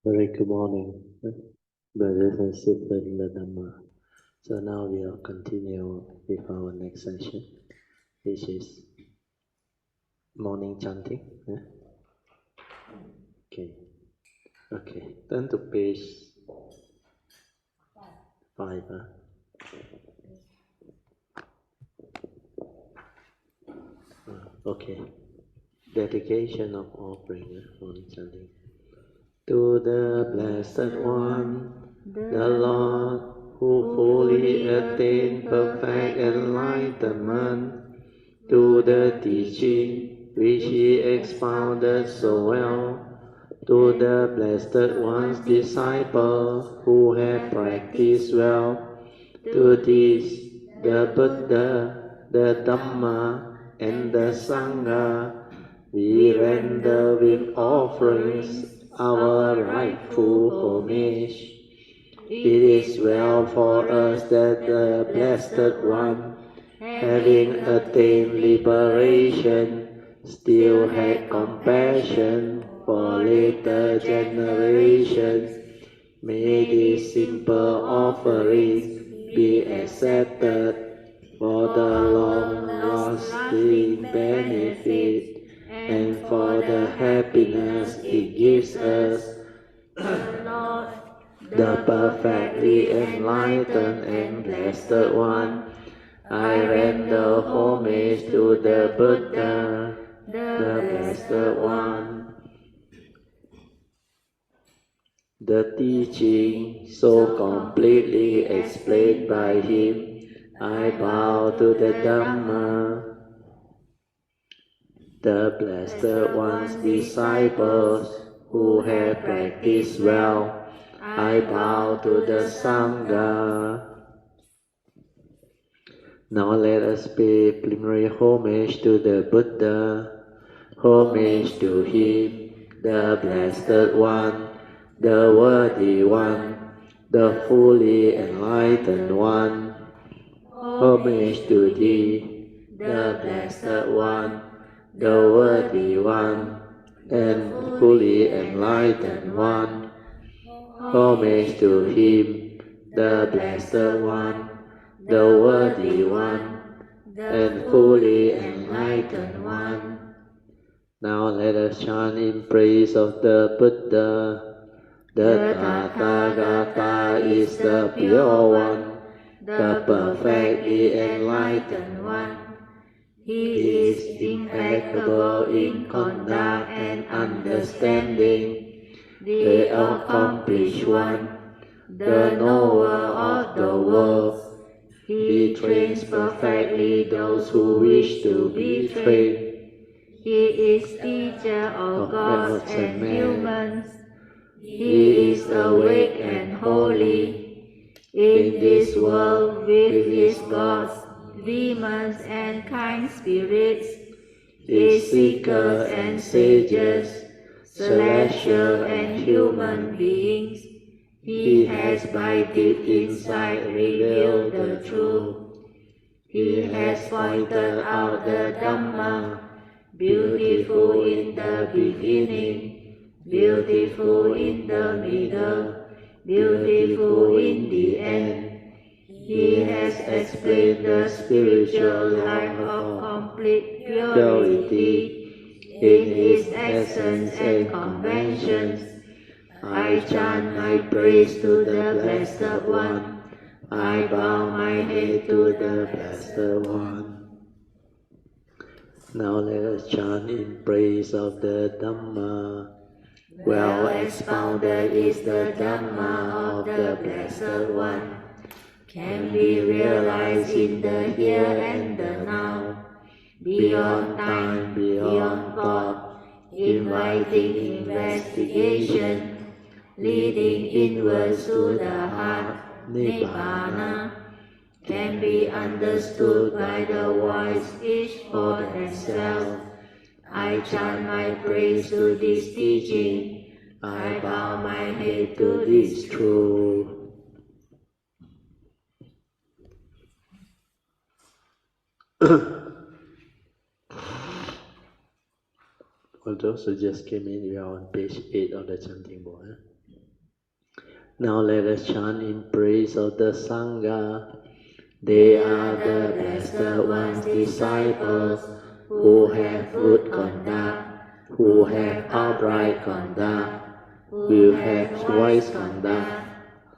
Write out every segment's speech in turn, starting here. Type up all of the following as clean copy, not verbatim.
Very good morning, brothers and sisters in the Dhamma. So now we'll continue with our next session, which is morning chanting. Okay, okay. Turn to page 5. Okay. Dedication of offering, morning chanting. To the Blessed One, the Lord, who fully attained perfect enlightenment, to the teaching which he expounded so well, to the Blessed One's disciple who have practiced well, to these, the Buddha, the Dhamma, and the Sangha, we render with offerings our rightful homage. It is well for us that the Blessed One, having attained liberation, still had compassion for later generations. May these simple offerings be accepted for the long-lasting benefit and for the happiness it gives us. The perfectly enlightened and blessed One, I render homage to the Buddha, the Blessed One. The teaching so completely explained by him, I bow to the Dhamma. The Blessed One's disciples who have practiced well, I bow to the Sangha. Now let us pay preliminary homage to the Buddha, homage to him, the Blessed One, the Worthy One, the fully enlightened One. Homage to thee, the Blessed One, the Worthy One, and fully enlightened One. Homage to him, the Blessed One, the Worthy One, and fully enlightened One. Now let us chant in praise of the Buddha. The Tathagata is the pure one, the perfectly enlightened one. He is impeccable in conduct and understanding, the accomplished one, the knower of the world. He trains perfectly those who wish to be trained. He is teacher of gods and humans. He is awake and holy. In this world with his gods, demons and kind spirits, his seekers and sages, celestial and human beings, he has by deep insight revealed the truth. He has pointed out the Dhamma, beautiful in the beginning, beautiful in the middle, beautiful in the end. He has explained the spiritual life of complete purity in its essence and conventions. I chant my praise to the Blessed One. I bow my head to the Blessed One. Now let us chant in praise of the Dhamma. Well expounded is the Dhamma of the Blessed One, can be realized in the here and the now, beyond time, beyond thought, inviting investigation, leading inwards to the heart, Nibbana, can be understood by the wise each for themselves. I chant my praise to this teaching, I bow my head to this truth. For those who just came in, we are on page 8 of the chanting book. Now let us chant in praise of the Sangha. They are the Blessed One's disciples who have good conduct, who have upright conduct, who have wise conduct,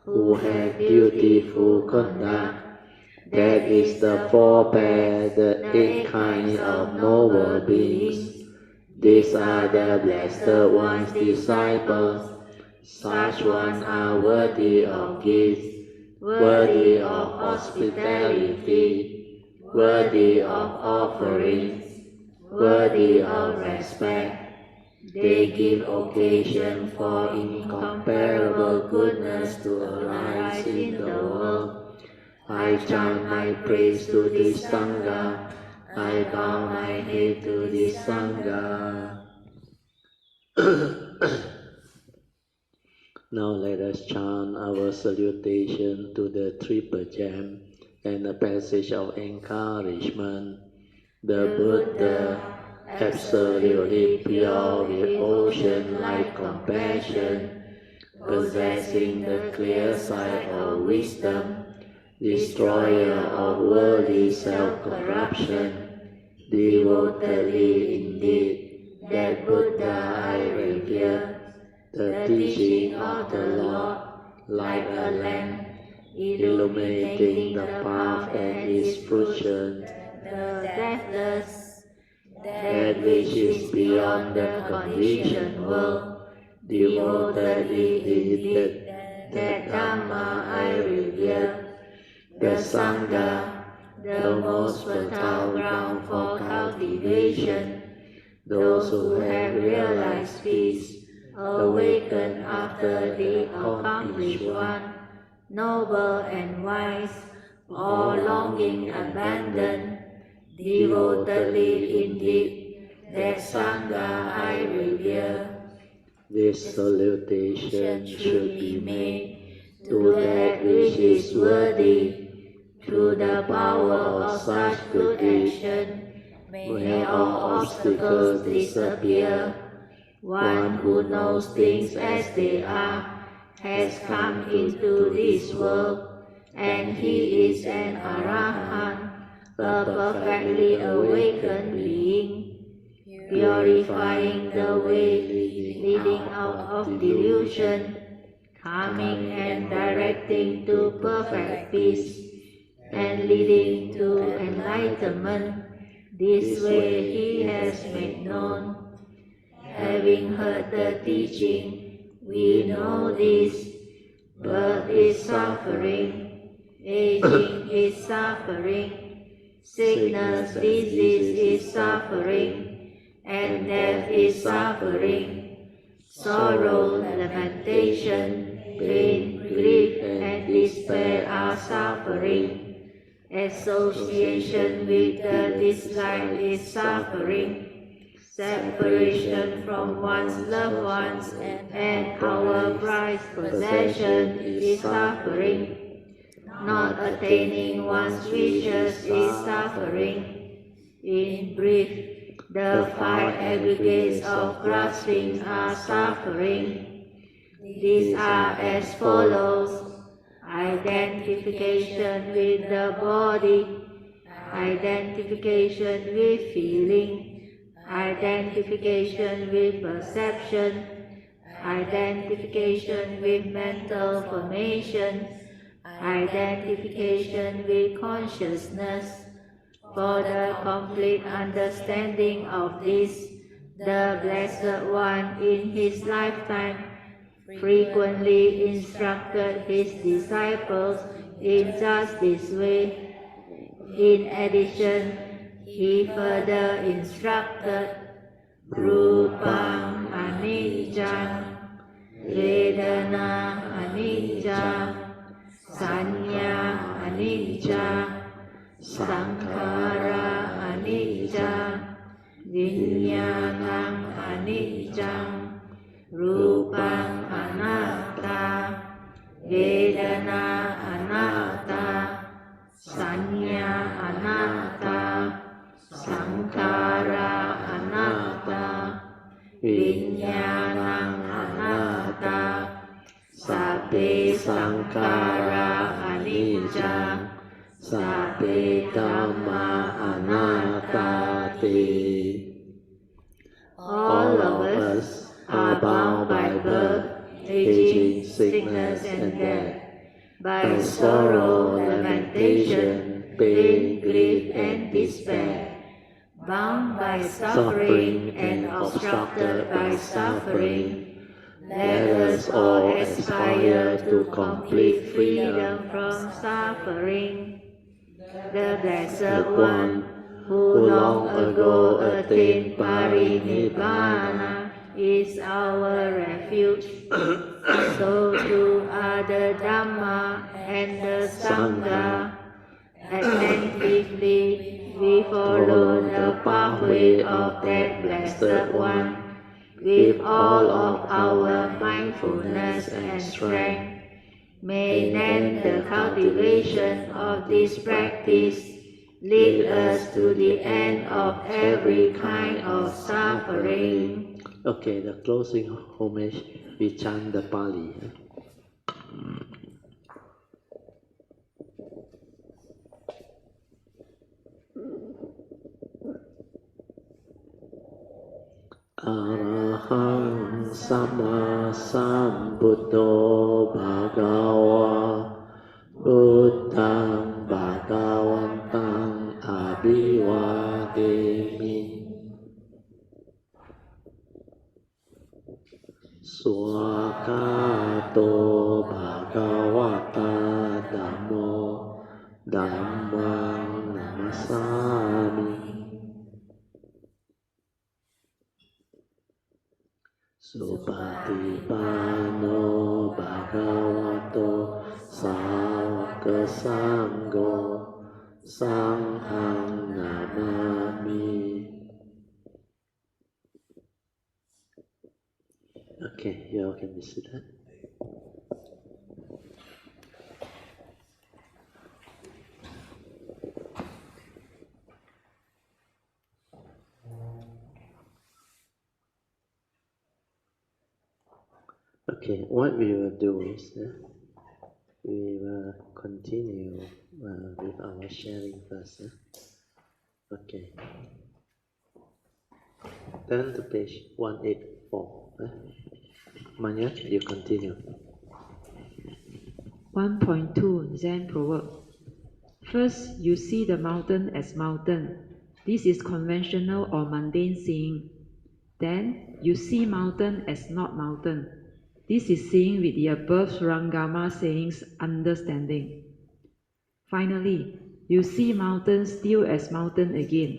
who have dutiful conduct. That is the four pair, the 8 kinds of noble beings. These are the Blessed One's disciples. Such ones are worthy of gifts, worthy of hospitality, worthy of offerings, worthy of respect. They give occasion for incomparable goodness to arise in the world. I chant my praise to this Sangha. I bow my head to this Sangha. Now let us chant our salutation to the Triple Gem and a passage of encouragement. The Buddha, absolutely pure with ocean-like compassion, possessing the clear sight of wisdom, destroyer of worldly self-corruption, devotedly indeed, that Buddha I revere. The teaching of the Lord, like a lamp, illuminating the path and its fruition, the deathless, that which is beyond the conditioned world, devotedly indeed, that Dhamma I revere. The Sangha, the most fertile ground for cultivation, those who have realized peace, awaken after the accomplished one, noble and wise, all longing abandoned, devotedly indeed, that Sangha I revere. This salutation should be made to that which is worthy. Through the power of such good action, may all obstacles disappear. One who knows things as they are has come into this world, and he is an Arahant, a perfectly awakened being, purifying the way leading out of delusion, calming and directing to perfect peace, and leading to enlightenment. This way he has made known. Having heard the teaching, we know this. Birth is suffering, aging is suffering, sickness, disease is suffering, and death is suffering. Sorrow, lamentation, pain, grief, and despair are suffering. Association with the disliked is suffering. Separation from one's loved ones and our prized possession is suffering. Not attaining one's wishes is suffering. In brief, the 5 aggregates of grasping are suffering. These are as follows: identification with the body, identification with feeling, identification with perception, identification with mental formation, identification with consciousness. For the complete understanding of this, the Blessed One in his lifetime frequently instructed his disciples in just this way. In addition, he further instructed Rupam Anicca, Vedana Anicca, Sanya Anicca, Sankhara Anicca, Vijnanam Anicca, Rupam Anatta, Vedana Anatta, Sanya Anatta, Sankhara Anatta, Vijnanam Anatta, Sabbe sankhara anicca sabbe dhamma anattati. All of us are bound by birth, aging, sickness, and death, by sorrow, lamentation, pain, grief, and despair, bound by suffering and obstructed by suffering. Let us all aspire to complete freedom from suffering. The Blessed One, who long ago attained Parinibbana, is our refuge. So too are the Dhamma and the Sangha. Attentively we follow the pathway of that Blessed One with all of our mindfulness and strength. May then the cultivation of this practice lead us to the end of every kind of suffering. Okay, the closing homage, we chant the Pali. Arahang Sama Sambuddho Bhagava Buddhang Bhagavantang Abhivademi. Swakato Bhagavata Dhammo Dhammang Namasami. Supatipano Bhagavato Sāvaka Sangho Sanghang Namami. Okay, you all can be seated. Okay, what we will do is we will continue with our sharing first. Okay. Turn to page 184. Manya, you continue. 1.2 Zen Proverb. First, you see the mountain as mountain. This is conventional or mundane seeing. Then, you see mountain as not mountain. This is seeing with the above Surangama sayings understanding. Finally, you see mountain still as mountain again.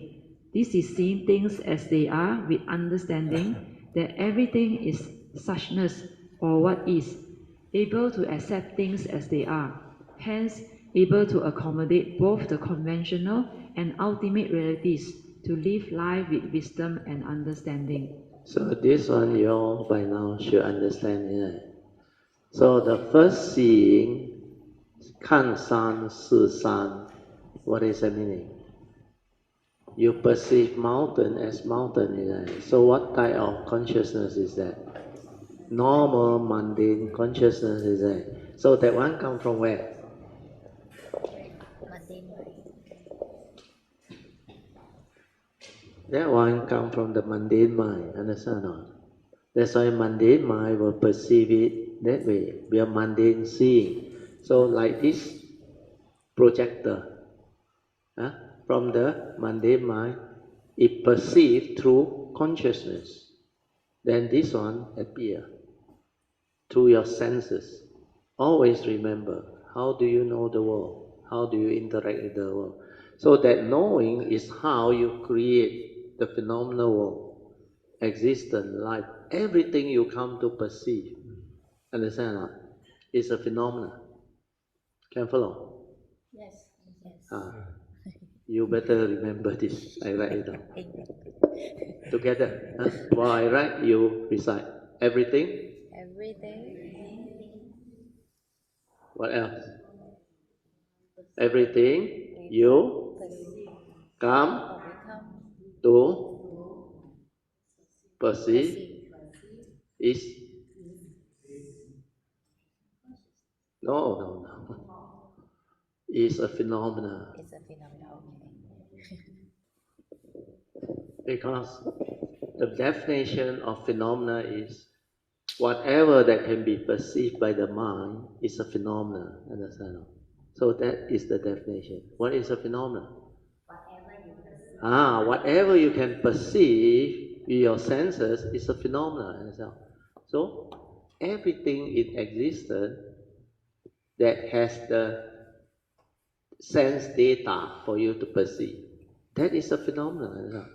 This is seeing things as they are with understanding that everything is suchness or what is, able to accept things as they are, hence able to accommodate both the conventional and ultimate realities to live life with wisdom and understanding. So this one you all by now should understand. So the first seeing, 看山是山, what is the meaning? You perceive mountain as mountain. So what type of consciousness is that? Normal, mundane consciousness is that. So that one comes from where? That one comes from the mundane mind, understand or not? That's why mundane mind will perceive it that way. We are mundane seeing. So like this projector, from the mundane mind, it perceived through consciousness. Then this one appear through your senses. Always remember, how do you know the world? How do you interact with the world? So that knowing is how you create the phenomenal world, existence, life, everything you come to perceive. Understand or not? It's a phenomenon. Can follow? Yes. You better remember this. I write it down. Together. While I write, you recite. Everything. What else? Everything you come to perceive is No. It's a phenomena. It's a phenomenon. Okay. Because the definition of phenomena is whatever that can be perceived by the mind is a phenomena. Understand? So that is the definition. What is a phenomenon? Whatever you can perceive with your senses is a phenomenon. So everything in existence that has the sense data for you to perceive, that is a phenomenon.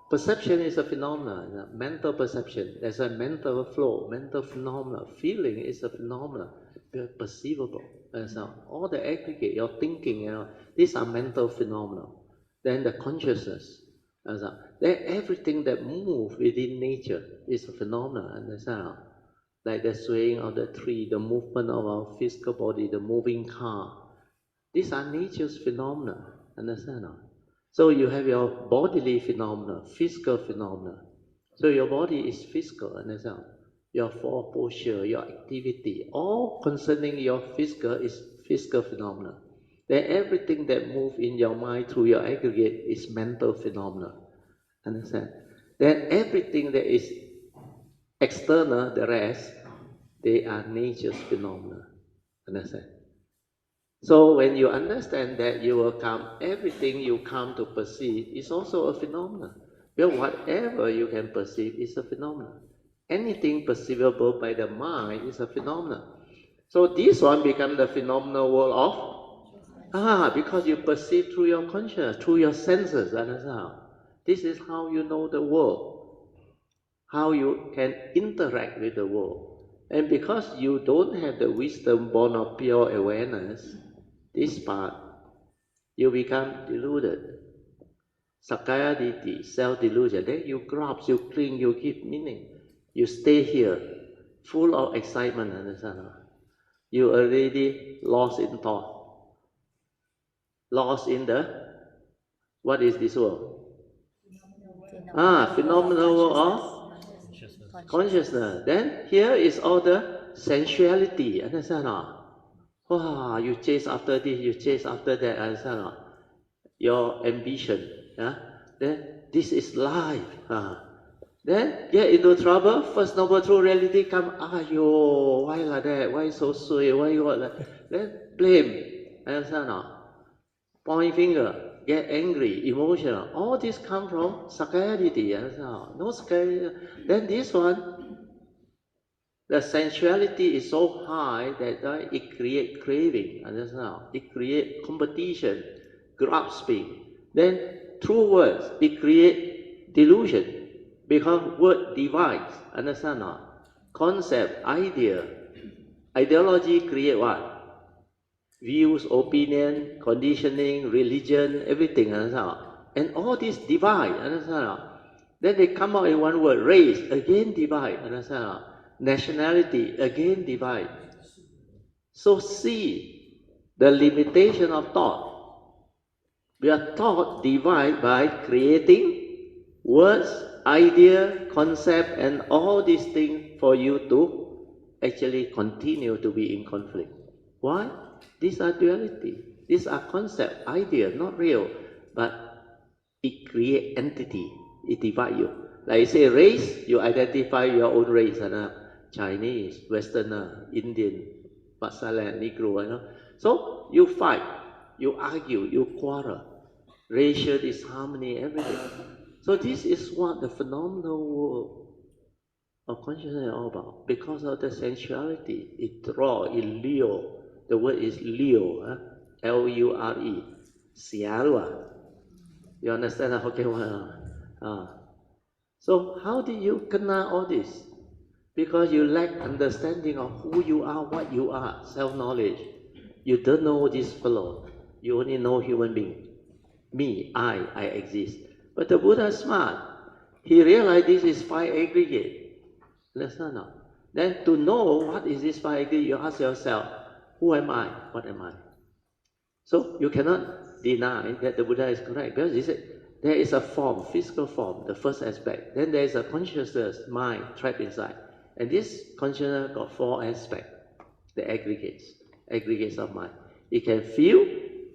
Perception is a phenomenon, mental perception. There's a mental flow, mental phenomena. Feeling is a phenomenon, perceivable. All the aggregate, your thinking, these are mental phenomena. Then the consciousness, then everything that moves within nature is a phenomenon. Like the swaying of the tree, the movement of our physical body, the moving car. These are nature's phenomena. Understand? So you have your bodily phenomena, physical phenomena. So your body is physical, understand? Your form, posture, your activity, all concerning your physical is physical phenomena. Then everything that moves in your mind through your aggregate is mental phenomena. Understand? Then everything that is external, the rest, they are nature's phenomena. Understand? So when you understand that, you will come, everything you come to perceive is also a phenomenon. Well, whatever you can perceive is a phenomenon. Anything perceivable by the mind is a phenomenon. So this one becomes the phenomenal world of, because you perceive through your conscience, through your senses, understand? This is how you know the world, how you can interact with the world. And because you don't have the wisdom born of pure awareness, this part, you become deluded. Sakaya Ditti, self-delusion. Then you grasp, you cling, you give meaning. You stay here, full of excitement, understand? You already lost in thought. Lost in what is this world? Phenomenal world of consciousness. Then here is all the sensuality, understand? You chase after this, you chase after that, understand? Your ambition, then this is life. Then get into trouble, first noble true reality come, why like that, why so sweet, why you like that? Then blame, understand? Point finger, get angry, emotional, all this come from scarcity, understand? No scarcity. Then this one, the sensuality is so high that it creates craving, understand? It creates competition, grasping. Then through words, it creates delusion, because word divides, understand? Concept, idea, ideology create what? Views, opinion, conditioning, religion, everything, understand? And all this divide, understand? Then they come out in one word, race, again divide, understand? Nationality, again divide. So see the limitation of thought. We are taught divide by creating words, idea, concept, and all these things for you to actually continue to be in conflict. Why? These are duality. These are concept, idea, not real, but it creates entity. It divides you. Like you say race, you identify your own race, Chinese, Westerner, Indian, Pasalan, Negro, So you fight, you argue, you quarrel, racial disharmony, everything. So this is what the phenomenal world of consciousness is all about. Because of the sensuality, it draws, it lure. The word is lure, L-U-R-E, siarua. You understand how Hokkien word? So how did you kena all this? Because you lack understanding of who you are, what you are, self-knowledge. You don't know this fellow. You only know human being. Me, I exist. But the Buddha is smart. He realized this is five aggregate. Listen now. Then to know what is this five aggregate, you ask yourself, who am I? What am I? So you cannot deny that the Buddha is correct, because he said there is a form, physical form, the first aspect. Then there is a consciousness, mind, trapped inside. And this consciousness got four aspects, the aggregates. aggregates of mind. It can feel,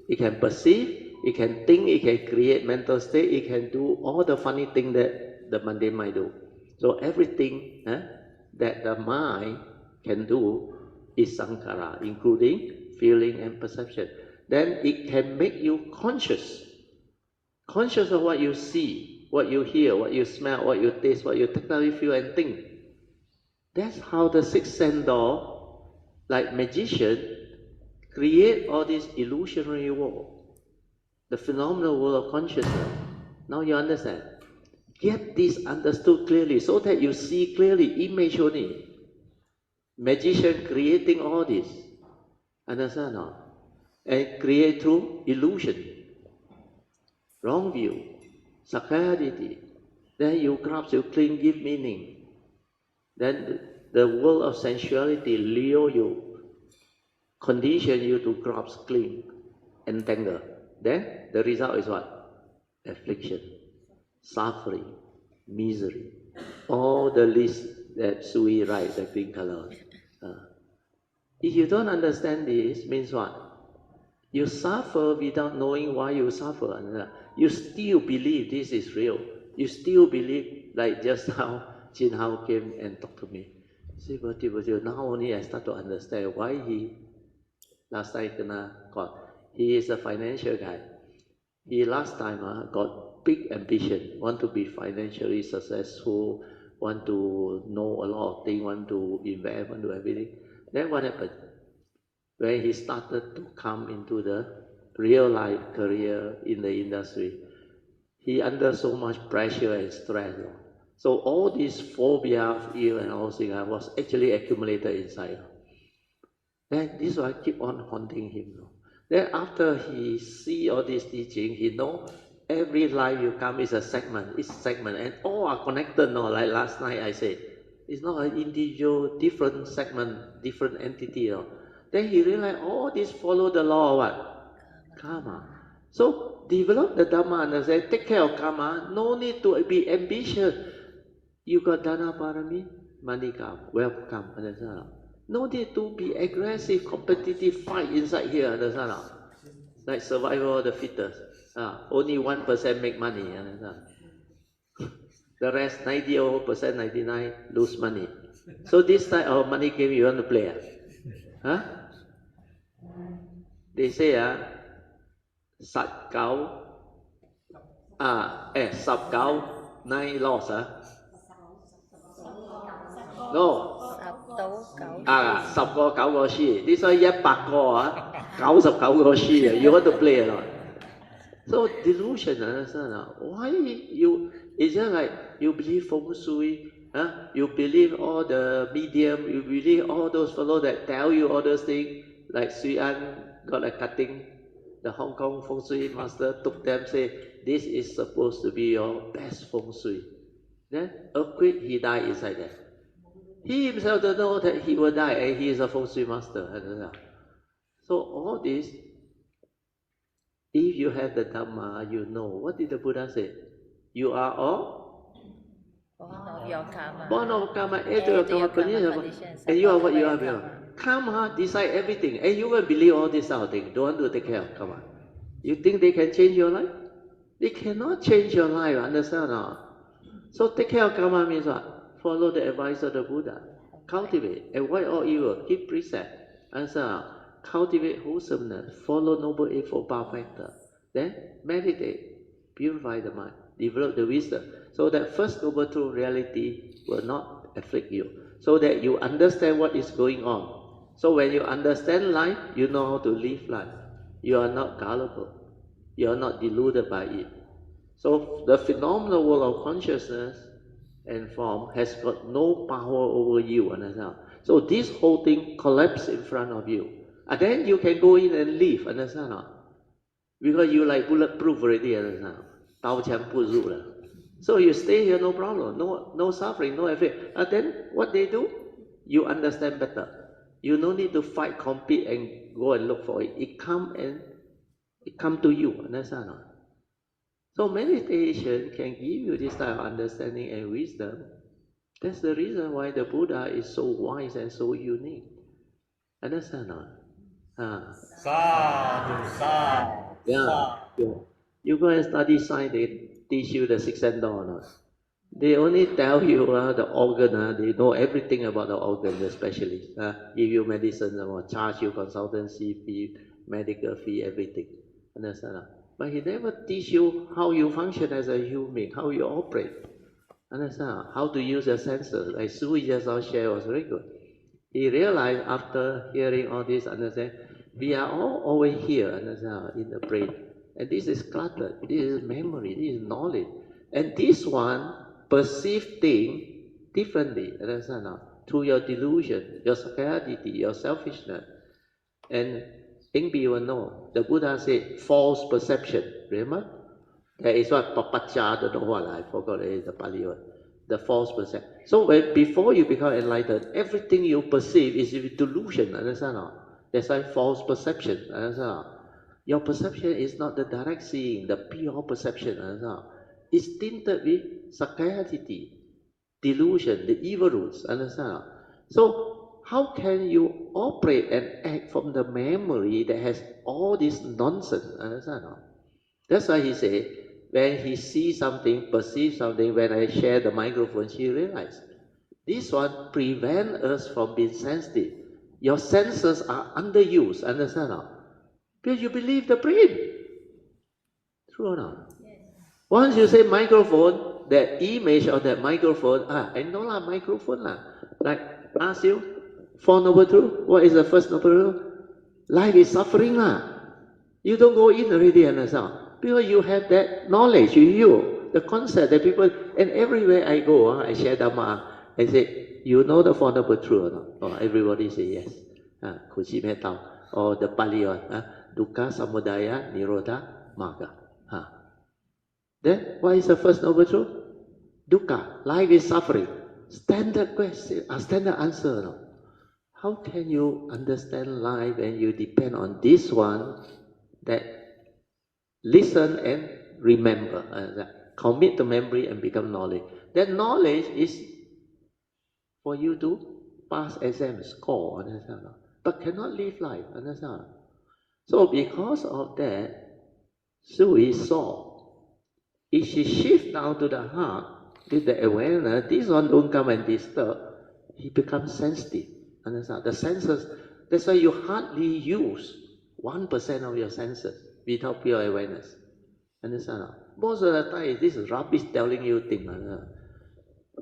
it can perceive, it can think, it can create mental state, it can do all the funny things that the mundane mind do. So everything that the mind can do is sankhara, including feeling and perception. Then it can make you conscious of what you see, what you hear, what you smell, what you taste, what you technically feel and think. That's how the sixth sense door, like magician, create all this illusionary world, the phenomenal world of consciousness. Now you understand. Get this understood clearly so that you see clearly, image only. Magician creating all this. Understand now? And create through illusion, wrong view, sakkayaditi. Then you grasp, you cling, give meaning. Then the world of sensuality lure you, condition you to grasp, cling, entangle. Then the result is what? Affliction, suffering, misery. All the list that Sui write, the green color. If you don't understand this, means what? You suffer without knowing why you suffer. You still believe this is real. You still believe, like just now, Jin Hao came and talked to me. Say, but now only I start to understand why he last time got. He is a financial guy. He last time got big ambition, want to be financially successful, want to know a lot of things, want to invest, want to do everything. Then what happened? When he started to come into the real life career in the industry, he under so much pressure and stress. So all this phobia, fear and all things was actually accumulated inside. Then this one keep on haunting him. Then after he see all this teaching, he know every life you come is a segment, and all are connected. No, like last night I said, it's not an individual, different segment, different entity. No. Then he realized all this follow the law of what? Karma. So develop the Dhamma understand, take care of karma, no need to be ambitious. You got Dana Parami, money come, wealth come, understand? No need to be aggressive, competitive fight inside here, understand? Like survival of the fittest. Only 1% make money, understand? The rest, 90% 99 lose money. So this type of money game you want to play? Huh? They say, sat cao, sub cao, 9 loss, No, 10個9個輸，呢所以100個999個輸 You want to play or not? So delusion, understand? Why you? It's just like you believe feng shui, you believe all the medium, you believe all those fellow that tell you all those things. Like Sui An got a cutting, the Hong Kong feng shui master took them say this is supposed to be your best feng shui. Then earthquake, he died inside there. He himself don't know that he will die and he is a feng shui master. So all this, if you have the Dhamma, you know. What did the Buddha say? You are all born of your karma. Born of karma, heir to Heir your to your karma karma condition. conditions, And you are what according you to are. your karma. Karma decide everything. And you will believe all this kind of thing. Don't want to take care of karma. You think they can change your life? They cannot change your life, understand or not? So take care of karma means what? Follow the advice of the Buddha. Cultivate, avoid all evil, keep precept. Understand? Cultivate wholesomeness, follow noble eightfold path factor. Then meditate, purify the mind, develop the wisdom, so that first noble truth reality will not afflict you, so that you understand what is going on. So when you understand life, you know how to live life. You are not gullible. You are not deluded by it. So the phenomenal world of consciousness and form has got no power over you, understand? So this whole thing collapses in front of you. And then you can go in and live, understand? Because you like bulletproof already, understand? 刀枪不入了. So you stay here, no problem, no suffering, no effect. And then what they do? You understand better. You no need to fight, compete, and go and look for it. It come to you, understand? So meditation can give you this type of understanding and wisdom. That's the reason why the Buddha is so wise and so unique. Understand? Yeah. You go and study science, they teach you the sixth sense door or not? They only tell you the organ, they know everything about the organ, the specialist. Give you medicine, charge you consultancy fee, medical fee, everything. Understand? But he never teach you how you function as a human, how you operate. Understand? How to use your senses. Like Sui just now share was very good. He realized after hearing all this, understand, we are all over here, understand, in the brain. And this is cluttered, this is memory, this is knowledge. And this one perceive thing differently, understand now, through your delusion, your scarcity, your selfishness. And Ingbi will know. The Buddha said false perception. Remember? There is what papacha, the what I forgot the Pali word. The false perception. So before you become enlightened, everything you perceive is delusion, understand? That's why false perception, understand? Your perception is not the direct seeing, the pure perception, understand? It's tinted with scarcity, delusion, the evil roots, understand? So how can you operate and act from the memory that has all this nonsense, understand? That's why he said, when he sees something, perceives something, when I share the microphone, she realized, this one prevents us from being sensitive. Your senses are underused, understand? Because you believe the brain. True or not? Once you say microphone, that image of that microphone, I know lah, microphone lah. Like, ask you, Four Noble Truth, what is the first Noble Truth? Life is suffering lah. You don't go in already, understand? Because you have that knowledge with you, the concept that people, and everywhere I go, I share Dhamma, I say, you know the Four Noble Truth or not? Oh, everybody say yes. Kuchi Metao. Or the Pali one, Dukkha Samudaya Nirodha Magga. Then, what is the first Noble Truth? Dukkha, life is suffering. Standard question, standard answer. No? How can you understand life and you depend on this one that listen and remember, commit to memory and become knowledge. That knowledge is for you to pass exam, score, understand? But cannot live life, understand? So because of that, Sui saw, if she shift down to the heart, with the awareness, this one don't come and disturb, he becomes sensitive, understand? The senses, that's why you hardly use 1% of your senses without pure awareness. Understand? Most of the time, this is rubbish telling you things.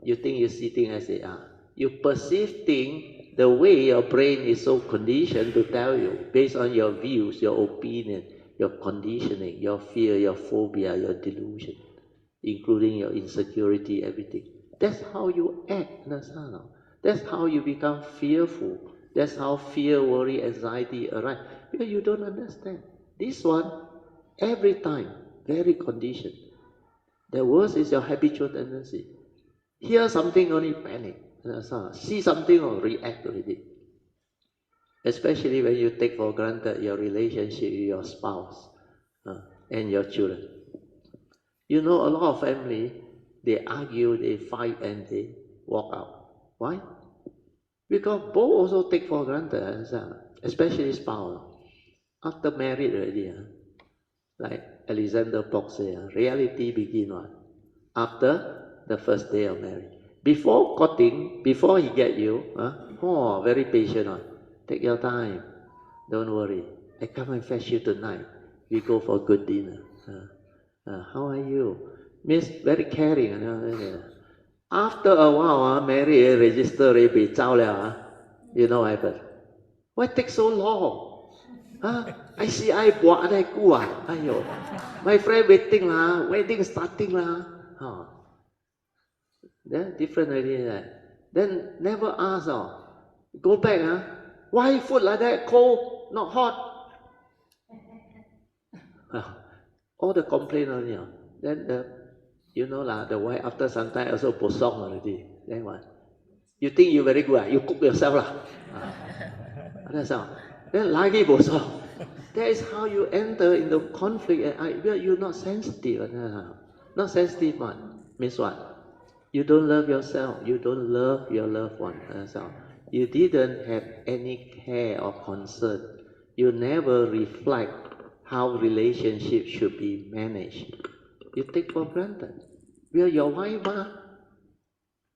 You think you see things as they are. You perceive things the way your brain is so conditioned to tell you, based on your views, your opinion, your conditioning, your fear, your phobia, your delusion, including your insecurity, everything. That's how you act, understand? That's how you become fearful. That's how fear, worry, anxiety arise. Because you don't understand. This one, every time, very conditioned. The worst is your habitual tendency. Hear something, only panic. See something, or react already. Especially when you take for granted your relationship with your spouse and your children. You know, a lot of family, they argue, they fight, and they walk out. Why? Because both also take for granted, especially spouse. After married already, like Alexander Pope said, reality begin what? After the first day of marriage. Before courting, before he get you, very patient. Take your time. Don't worry. I come and fetch you tonight. We go for good dinner. How are you? Means very caring. After a while, married, register, be zao liao, you know what happened? Why take so long? I see I buat I kuat. Ayo. My friend waiting lah, wedding starting lah. Then different already. Then never ask. Go back. Why food like that? Cold, not hot. All the complaint only. Then you know lah, the wife after some time also posong already. Then what? You think you very good? You cook yourself lah. That's how. Then lagi posong. That is how you enter into conflict. You're not sensitive. Not sensitive one. Means what? You don't love yourself. You don't love your loved one. You didn't have any care or concern. You never reflect how relationship should be managed. You take for granted. Well, your wife,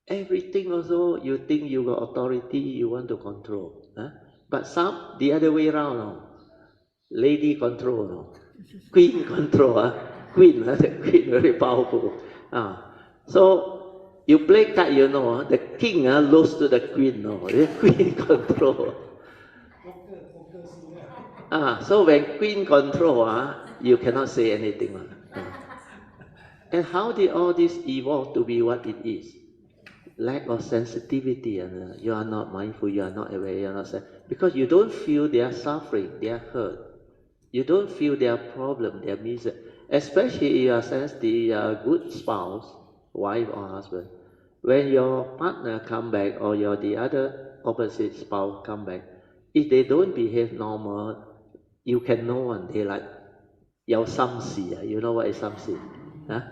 everything also you think you got authority, you want to control. Huh? But some, the other way around, no. Lady control, no. Queen control, queen, the queen very powerful. So you play card, you know, the king lose to the queen, no. The queen control. So when queen control, you cannot say anything. And how did all this evolve to be what it is? Lack of sensitivity, and you are not mindful, you are not aware, you are not because you don't feel their suffering, their hurt. You don't feel their problem, their misery. Especially if you are sensitive, you are a good spouse, wife or husband. When your partner come back or the other opposite spouse come back, if they don't behave normal, you can know one day like 有心事, you know what is 心事? Huh?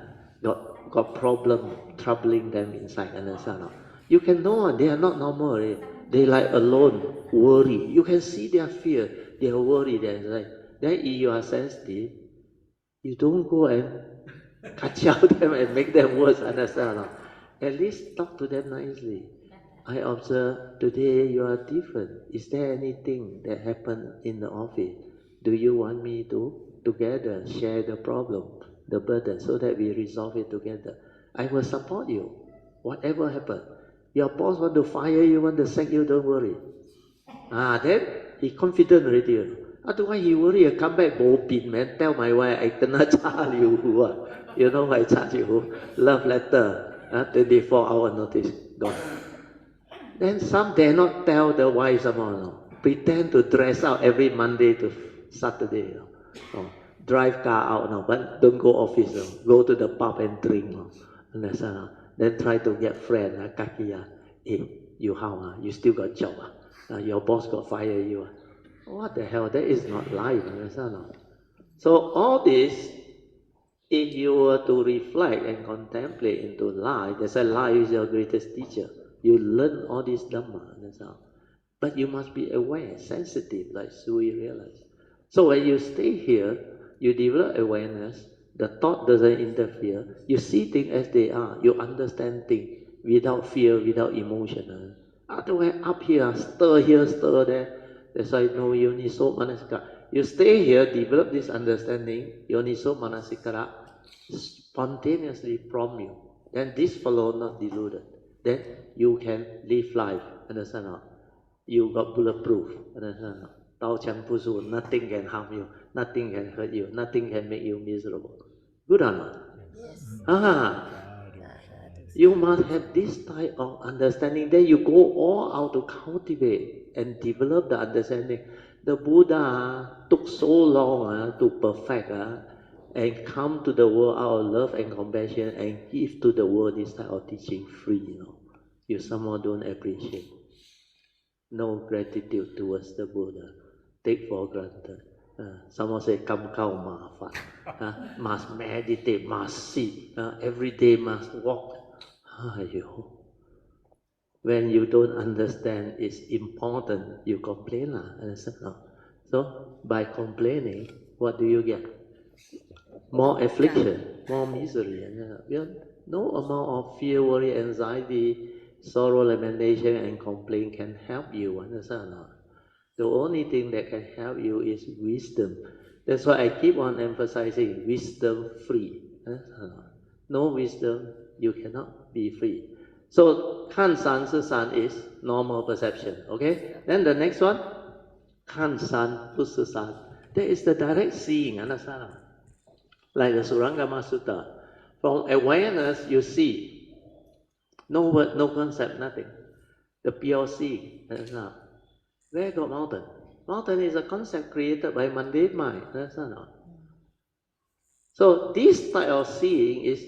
Got problem troubling them inside, understand? You can know they are not normal already. They like alone, worry. You can see their fear, their worry, their anxiety. Then if you are sensitive, you don't go and kacau them and make them worse, understand? At least talk to them nicely. I observe today you are different. Is there anything that happened in the office? Do you want me to together share the problem, the burden, so that we resolve it together? I will support you. Whatever happens. Your boss want to fire you, want to sack you, don't worry. Then he confident already. Otherwise he worry, come back, bo bin, man, tell my wife, I kena charge you. You know I charge you? Love letter, 24-hour notice, gone. Then some dare not tell the wife somehow, no. Pretend to dress out every Monday to Saturday. No. Drive car out, no. But don't go office. No. Go to the pub and drink. No. Understand? Then try to get friend. Kaki, hey, you how? You still got job? Your boss got fire you. What the hell? That is not life. Understand? No? So all this, if you were to reflect and contemplate into life, that's why life is your greatest teacher. You learn all this Dhamma, that's how. But you must be aware, sensitive, like Sui realized. So when you stay here, you develop awareness, the thought doesn't interfere, you see things as they are, you understand things without fear, without emotion. Otherwise, up here, stir there. That's why no yoniso manasikara. You stay here, develop this understanding, yoniso manasikara, spontaneously from you. Then this follow not deluded. Then you can live life, understand not? You got bulletproof, understand not? 刀枪不入, nothing can harm you, nothing can hurt you, nothing can make you miserable. Good or not? Yes. You must have this type of understanding. Then you go all out to cultivate and develop the understanding. The Buddha took so long to perfect and come to the world out of love and compassion and give to the world this type of teaching free. You somehow don't appreciate. No gratitude towards the Buddha. Take for granted. Someone say, "Kam kau ma fan." Must meditate, must sit. Every day must walk. When you don't understand it's important, you complain. So by complaining, what do you get? More affliction, more misery. No amount of fear, worry, anxiety, sorrow, lamentation, and complaint can help you. Understand? The only thing that can help you is wisdom. That's why I keep on emphasizing wisdom free. No wisdom, you cannot be free. So, 看山是山 is normal perception. Okay? Then the next one, 看山不是山. That is the direct seeing. Understand? Like the Surangama Sutta. From awareness, you see. No word, no concept, nothing. The pure seeing. Understand? Where got mountain? Mountain is a concept created by mundane mind. Understand? So this type of seeing is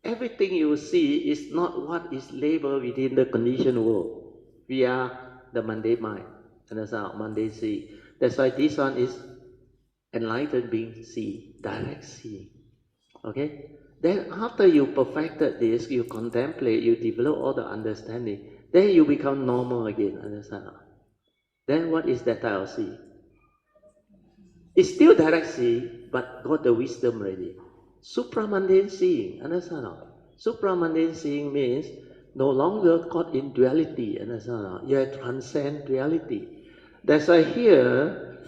everything you see is not what is labeled within the conditioned world. We are the mundane mind. Understand? Mundane seeing. That's why this one is enlightened being see, direct seeing. Okay? Then after you perfected this, you contemplate, you develop all the understanding, then you become normal again. Understand? Then what is that type of seeing? It's still direct seeing, but got the wisdom already. Supramundane seeing, understand or not? Supramundane seeing means no longer caught in duality, understand or not? You have transcend reality. That's why here,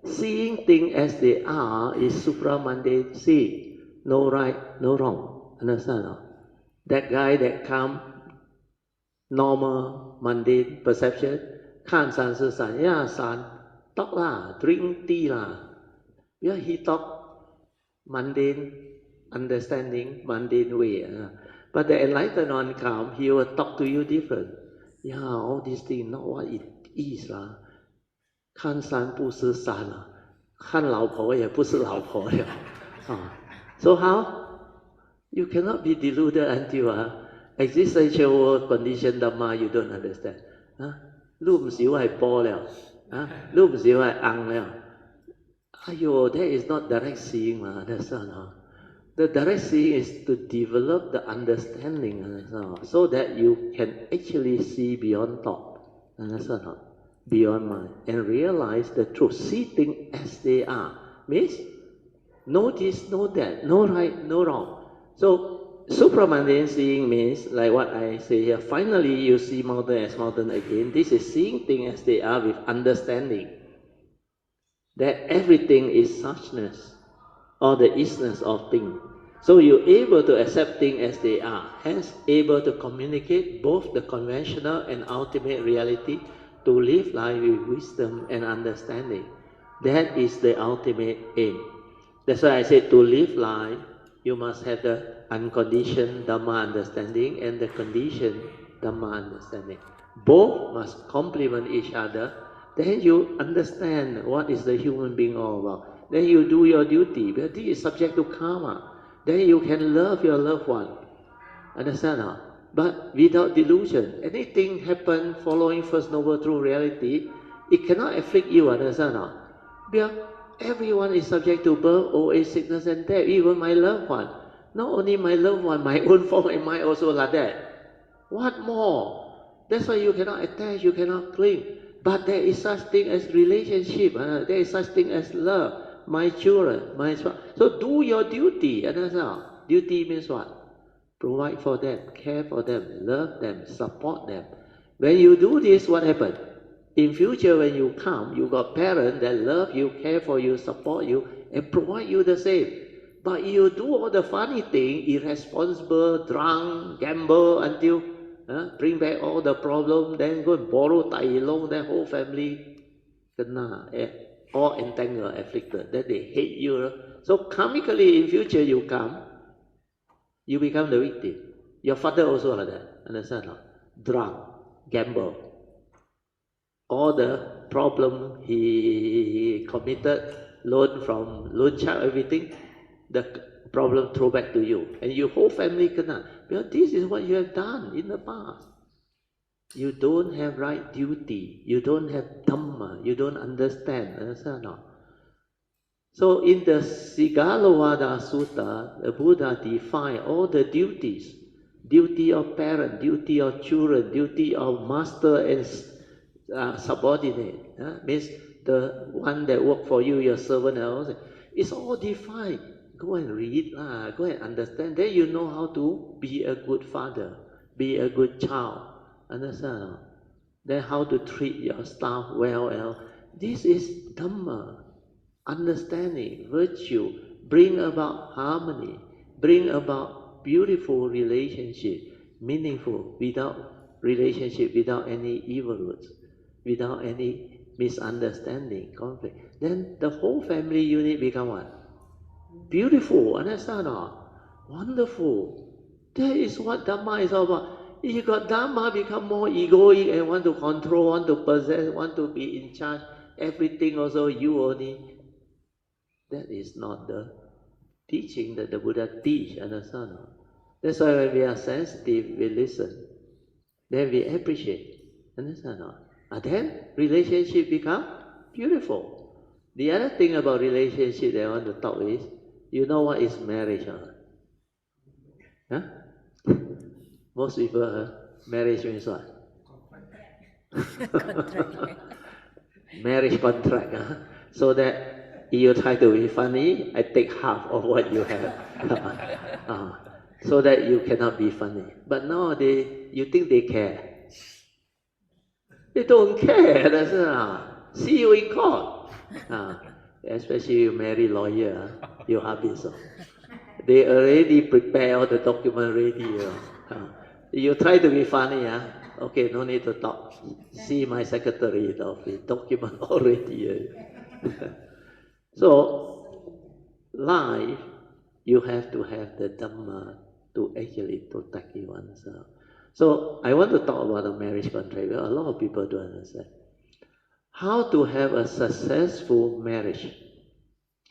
seeing things as they are is supramundane seeing. No right, no wrong, understand or not? That guy that come normal, mundane perception, 看山是山, yeah, 山, talk lah, drink tea lah. Yeah, he talk mundane understanding, mundane way. But the enlightened one come, he will talk to you different. Yeah, all these things, not what it is lah. 看山不是山啊，看老婆也不是老婆了。So how? You cannot be deluded until existential world condition Dhamma you don't understand. รูป唔少係波了，รูป唔少係硬了。Ayo, that is not direct seeing, that's not. The direct seeing is to develop the understanding, so that you can actually see beyond thought, understand? Beyond mind, and realize the truth. See things as they are. Means, know this, know that, no right, no wrong. So, supramundane seeing means, like what I say here, finally you see mountain as mountain again. This is seeing things as they are with understanding that everything is suchness, or the isness of things. So you're able to accept things as they are, hence able to communicate both the conventional and ultimate reality, to live life with wisdom and understanding. That is the ultimate aim. That's why I said to live life, you must have the unconditioned Dhamma understanding and the conditioned Dhamma understanding. Both must complement each other. Then you understand what is the human being all about. Then you do your duty, because this is subject to karma. Then you can love your loved one. Understand? But without delusion. Anything happen following First Noble Truth reality, it cannot afflict you. Understand? Because everyone is subject to birth, old age, sickness, and death. Even my loved one. Not only my loved one, my own form and mind also like that. What more? That's why you cannot attach, you cannot cling. But there is such thing as relationship. There is such thing as love. My children, my spouse. So do your duty. Understand? Duty means what? Provide for them, care for them, love them, support them. When you do this, what happens? In future, when you come, you got parents that love you, care for you, support you, and provide you the same. But you do all the funny thing, irresponsible, drunk, gamble until bring back all the problem, then go and borrow tai loan, then whole family kena, all entangled, afflicted. Then they hate you. So karmically, in future you come, you become the victim. Your father also like that. Understand? Drunk, gamble. All the problem he committed, loan shark, everything, the problem throw back to you. And your whole family kena. Because this is what you have done in the past. You don't have right duty. You don't have Dhamma. You don't understand. Understand? So in the Sigalovada Sutta, the Buddha defined all the duties. Duty of parent, duty of children, duty of master and subordinate. Means the one that work for you, your servant, it's all defined. Go and read, go and understand. Then you know how to be a good father, be a good child. Understand? Then how to treat your staff well. This is Dhamma. Understanding, virtue, bring about harmony, bring about beautiful relationship, meaningful, without relationship, without any evil roots, without any misunderstanding, conflict. Then the whole family unit become what? Beautiful, understand? Wonderful. That is what Dhamma is all about. If you got Dhamma, become more egoic and want to control, want to possess, want to be in charge, everything also you only. That is not the teaching that the Buddha teach, understand? That's why when we are sensitive, we listen. Then we appreciate, understand? And then relationship become beautiful. The other thing about relationship that I want to talk is, you know what is marriage? Huh? Most people, marriage means what? Contract. Marriage contract. so that if you try to be funny, I take half of what you have. So that you cannot be funny. But nowadays, you think they care. They don't care. That's see you in court. Especially you marry lawyer, you habit. They already prepare all the document ready. You try to be funny. Okay, no need to talk. See my secretary, the document already. So, life, you have to have the Dhamma to actually protect oneself. So, I want to talk about the marriage contract. A lot of people don't understand. How to have a successful marriage?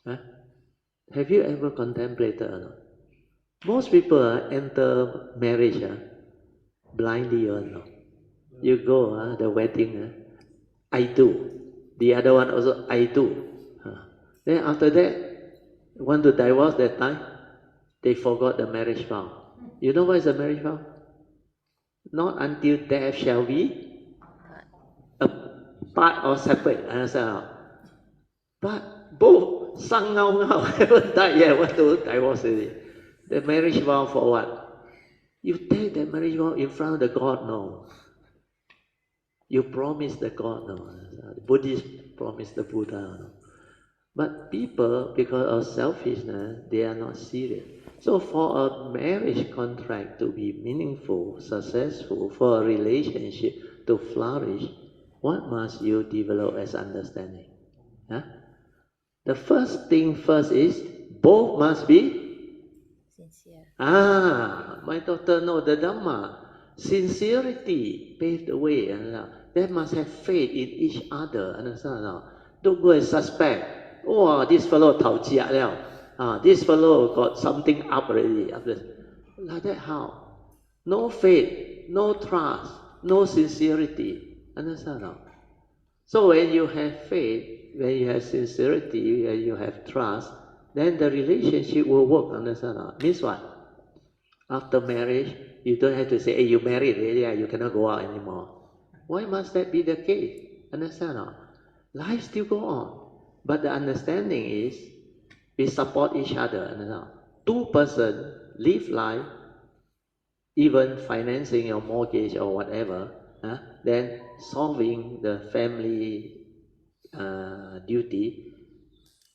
Huh? Have you ever contemplated or not? Most people enter marriage blindly or not. You go, the wedding, I do. The other one also, I do. Then after that, want to divorce that time, they forgot the marriage vow. You know what is a marriage vow? Not until death shall be apart or separate. Understand? But both sang ngao haven't died yet, want to divorce already. The marriage vow for what? You take the marriage vow in front of the God, no. You promise the God, no. The Buddhists promise the Buddha, no. But people, because of selfishness, they are not serious. So for a marriage contract to be meaningful, successful, for a relationship to flourish, what must you develop as understanding? Huh? The first thing first is, both must be sincere. my daughter know the Dhamma. Sincerity pave the way. They must have faith in each other. Understand? Don't go and suspect. Oh, this fellow 讨价了. This fellow got something up already. Like that how? No faith, no trust, no sincerity. Understand? So when you have faith, when you have sincerity, when you have trust, then the relationship will work. Understand? Means what? After marriage, you don't have to say, hey, you married already, you cannot go out anymore. Why must that be the case? Understand? Life still go on. But the understanding is, we support each other. Understand? Two person live life, even financing your mortgage or whatever, then solving the family duty.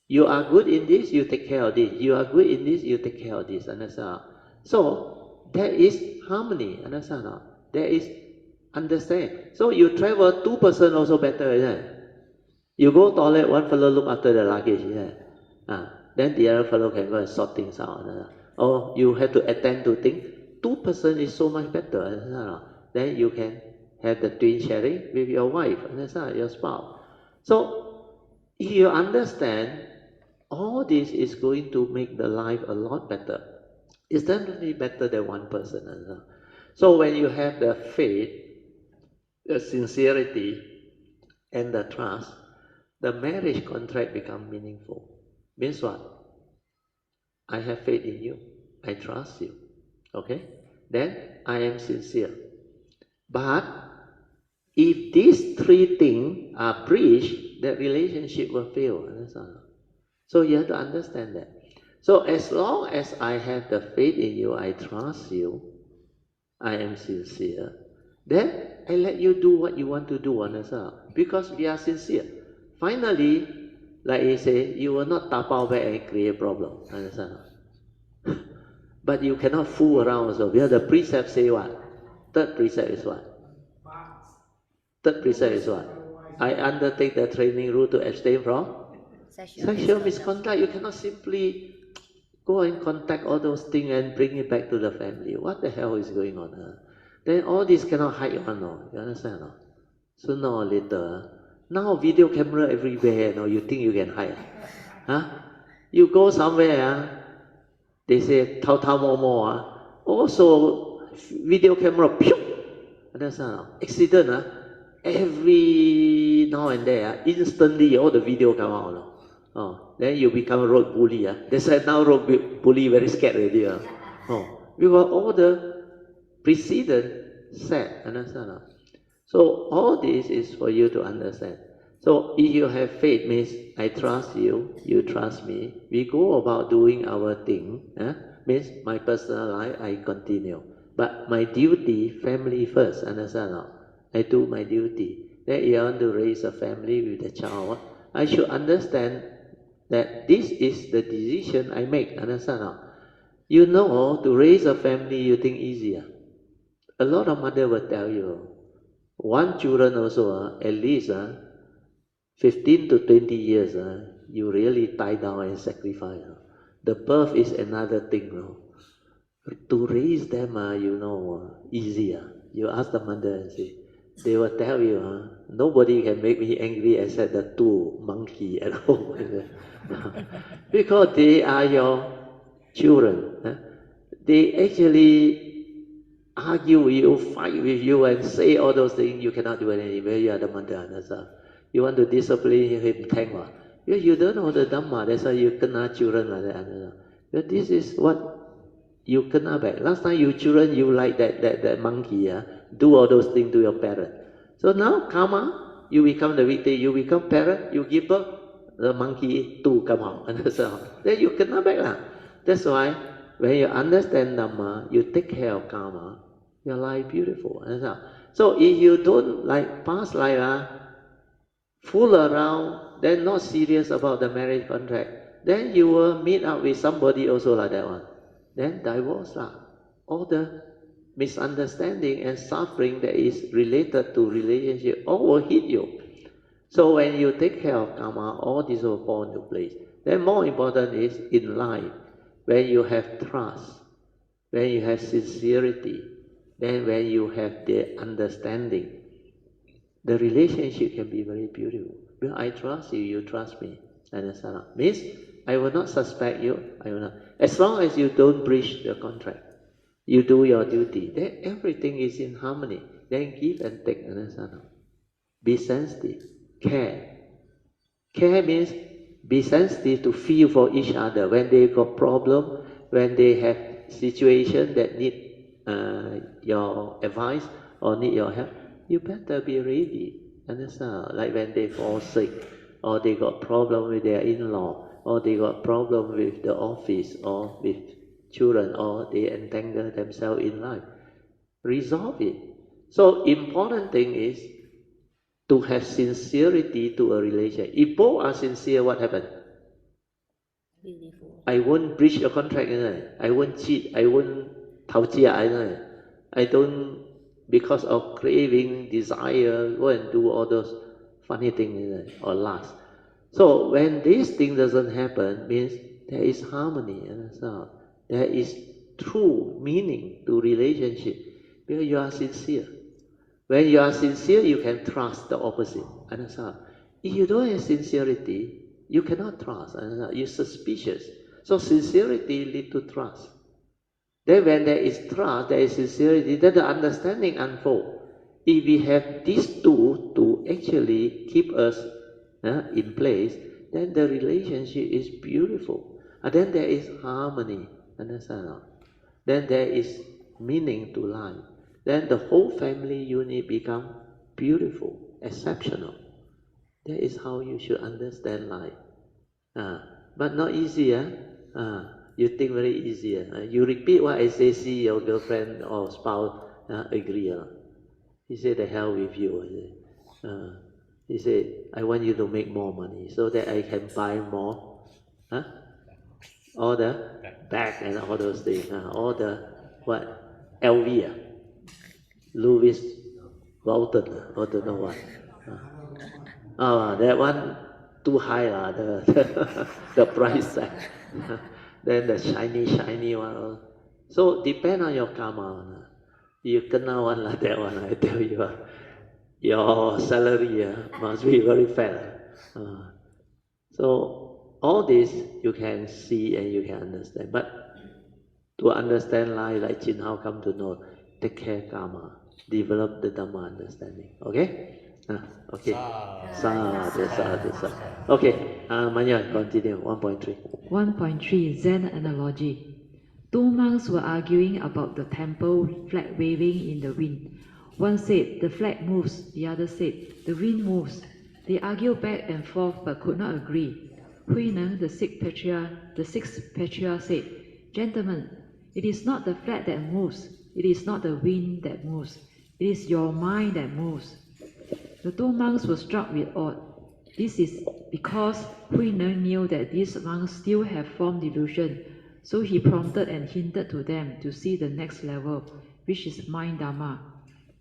You are good in this, you take care of this. You are good in this, you take care of this. Understand? So there is harmony. Understand? There is understand. So you travel 2% also better, isn't it? You go toilet, one fellow look after the luggage, isn't it? Then the other fellow can go and sort things out. Or you have to attend to things. 2% is so much better. Understand? Then you can have the twin sharing with your wife. Understand? Your spouse. So if you understand, all this is going to make the life a lot better. It's definitely better than one person. So when you have the faith, the sincerity, and the trust, the marriage contract becomes meaningful. Means what? I have faith in you. I trust you. Okay? Then I am sincere. But if these three things are breached, that relationship will fail. Understand? So you have to understand that. So as long as I have the faith in you, I trust you, I am sincere, then I let you do what you want to do, understand? Because we are sincere. Finally, like he say, you will not tap out back and create problem, understand? But you cannot fool around also, because the precept say what? Third precept is what? Third precept is what? I undertake the training rule to abstain from sexual misconduct. You cannot simply go and contact all those things and bring it back to the family. What the hell is going on? Then all this cannot hide one, no? You understand? No? Sooner or later, now video camera everywhere, no? You think you can hide? Huh? You go somewhere, they say, tao tao mo mo, also video camera, pew! Understand? No? Accident, every now and then, instantly all the video come out. No? Then you become a road bully. That's why now road bully very scared already. Because all the precedent set, understand? So all this is for you to understand. So if you have faith means I trust you, you trust me. We go about doing our thing. Means my personal life I continue. But my duty, family first, understand not? I do my duty. Then if I want to raise a family with a child, I should understand that this is the decision I make, understand not? You know, to raise a family you think easier. A lot of mother will tell you, one children also, at least 15 to 20 years, you really tie down and sacrifice. The birth is another thing. To raise them, easier. You ask the mother and say, they will tell you, nobody can make me angry except the two monkey at home. Because they are your children. They actually argue with you, fight with you, and say all those things. You cannot do anything. Where you are the mother, that's all. You want to discipline him, thank God. Because you don't know the Dhamma, that's why you kena children like that. But this is what you kena back. Last time you children, you like that monkey, do all those things to your parent. So now karma, you become the victim, you become parent, you give birth, the monkey too come out. Then you kena back lah. That's why when you understand Dhamma, you take care of karma, your life beautiful. So if you don't like past life, fool around, then not serious about the marriage contract, then you will meet up with somebody also like that one. Then divorce lah. All the misunderstanding and suffering that is related to relationship, all will hit you. So when you take care of karma, all this will fall into place. Then more important is in life, when you have trust, when you have sincerity, then when you have the understanding, the relationship can be very beautiful. Well, I trust you, you trust me. Understand? Means I will not suspect you. I will not. As long as you don't breach the contract, you do your duty, then everything is in harmony. Then give and take. Understand? Be sensitive. Care. Care means be sensitive to feel for each other. When they got problem, when they have situation that need your advice or need your help, you better be ready. Understand? Like when they fall sick, or they got problem with their in-law, or they got problem with the office, or with children, or they entangle themselves in life. Resolve it. So important thing is to have sincerity to a relationship. If both are sincere, what happens? Beautiful. I won't breach a contract, I won't cheat, I won't 偷家, I don't, because of craving, desire, go and do all those funny things or lust. So when this thing doesn't happen, means there is harmony, there is true meaning to relationship, because you are sincere. When you are sincere, you can trust the opposite. Understand? If you don't have sincerity, you cannot trust. Understand? You're suspicious. So sincerity leads to trust. Then when there is trust, there is sincerity, then the understanding unfolds. If we have these two to actually keep us in place, then the relationship is beautiful. And then there is harmony. Understand? Then there is meaning to life. Then the whole family unit become beautiful, exceptional. That is how you should understand life. But not easy. You think very easy. You repeat what I say, see your girlfriend or spouse agree. He said, the hell with you. He said, I want you to make more money so that I can buy more. All the bag and all those things. All the, what? LV. Louis Vuitton, or don't know what. That one too high the price tag. Then the shiny one. So depend on your karma. You kena one like that one, I tell you. Your salary must be very fat. So all this you can see and you can understand. But to understand life, like Chin Hao come to know, take care karma. Develop the Dhamma understanding. Okay? Okay. Sadhu. Okay. Manya, continue. 1.3. 1.3 Zen analogy. Two monks were arguing about the temple flag waving in the wind. One said, the flag moves. The other said, the wind moves. They argued back and forth but could not agree. Hui Neng, the sixth patriarch, said, "Gentlemen, it is not the flag that moves, it is not the wind that moves, it is your mind that moves." The two monks were struck with awe. This is because Hui Neng knew that these monks still have form delusion, so he prompted and hinted to them to see the next level, which is mind Dharma.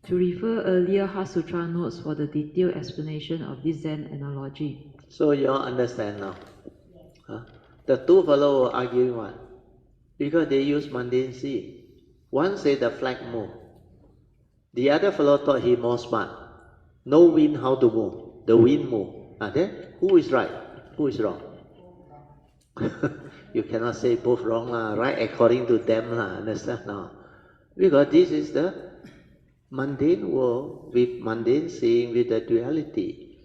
To refer earlier Heart Sutra notes for the detailed explanation of this Zen analogy. So you all understand now? Huh? The two fellows were arguing what? Because they use mundane seeing. One said the flag move. The other fellow thought he more smart. No wind, how to move? The wind move. Then who is right? Who is wrong? You cannot say both wrong lah, right according to them lah, understand now? Because this is the mundane world with mundane seeing, with the duality.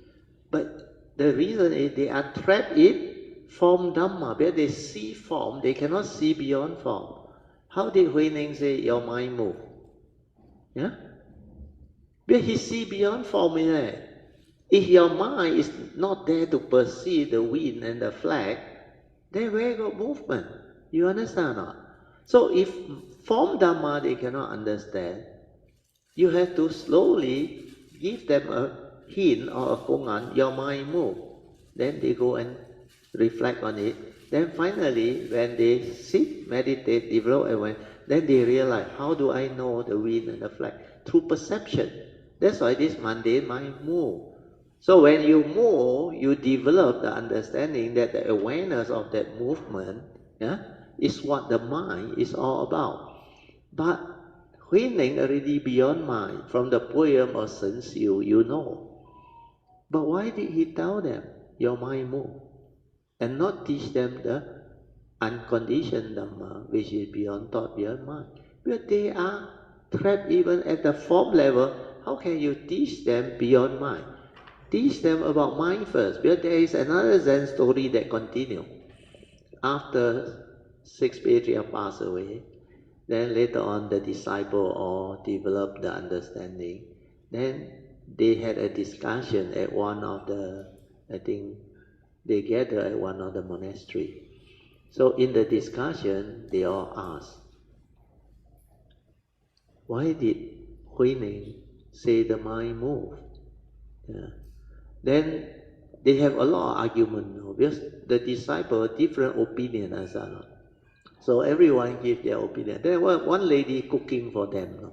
But the reason is they are trapped in form Dhamma. Where they see form, they cannot see beyond form. How did Hui Neng say your mind move? Yeah? But he see beyond form, if your mind is not there to perceive the wind and the flag, then where got movement? You understand or not? So if form Dhamma they cannot understand, you have to slowly give them a hint or a kongan, your mind move. Then they go and reflect on it. Then finally, when they sit, meditate, develop awareness, then they realize, how do I know the wind and the flag? Through perception. That's why this mundane mind move. So when you move, you develop the understanding that the awareness of that movement, is what the mind is all about. But Hui Neng already beyond mind. From the poem of Shen Xiu, you know. But why did he tell them, your mind move? And not teach them the unconditioned Dhamma, which is beyond thought, beyond mind. Because they are trapped even at the form level. How can you teach them beyond mind? Teach them about mind first. Because there is another Zen story that continues. After 6 patriarchs passed away, then later on the disciple all developed the understanding. Then they had a discussion at one of the, I think, they gathered at one of the monastery. So in the discussion, they all asked, why did Hui Neng say the mind move? Then they have a lot of argument, because the disciple different opinion as well. So everyone give their opinion. There was one lady cooking for them.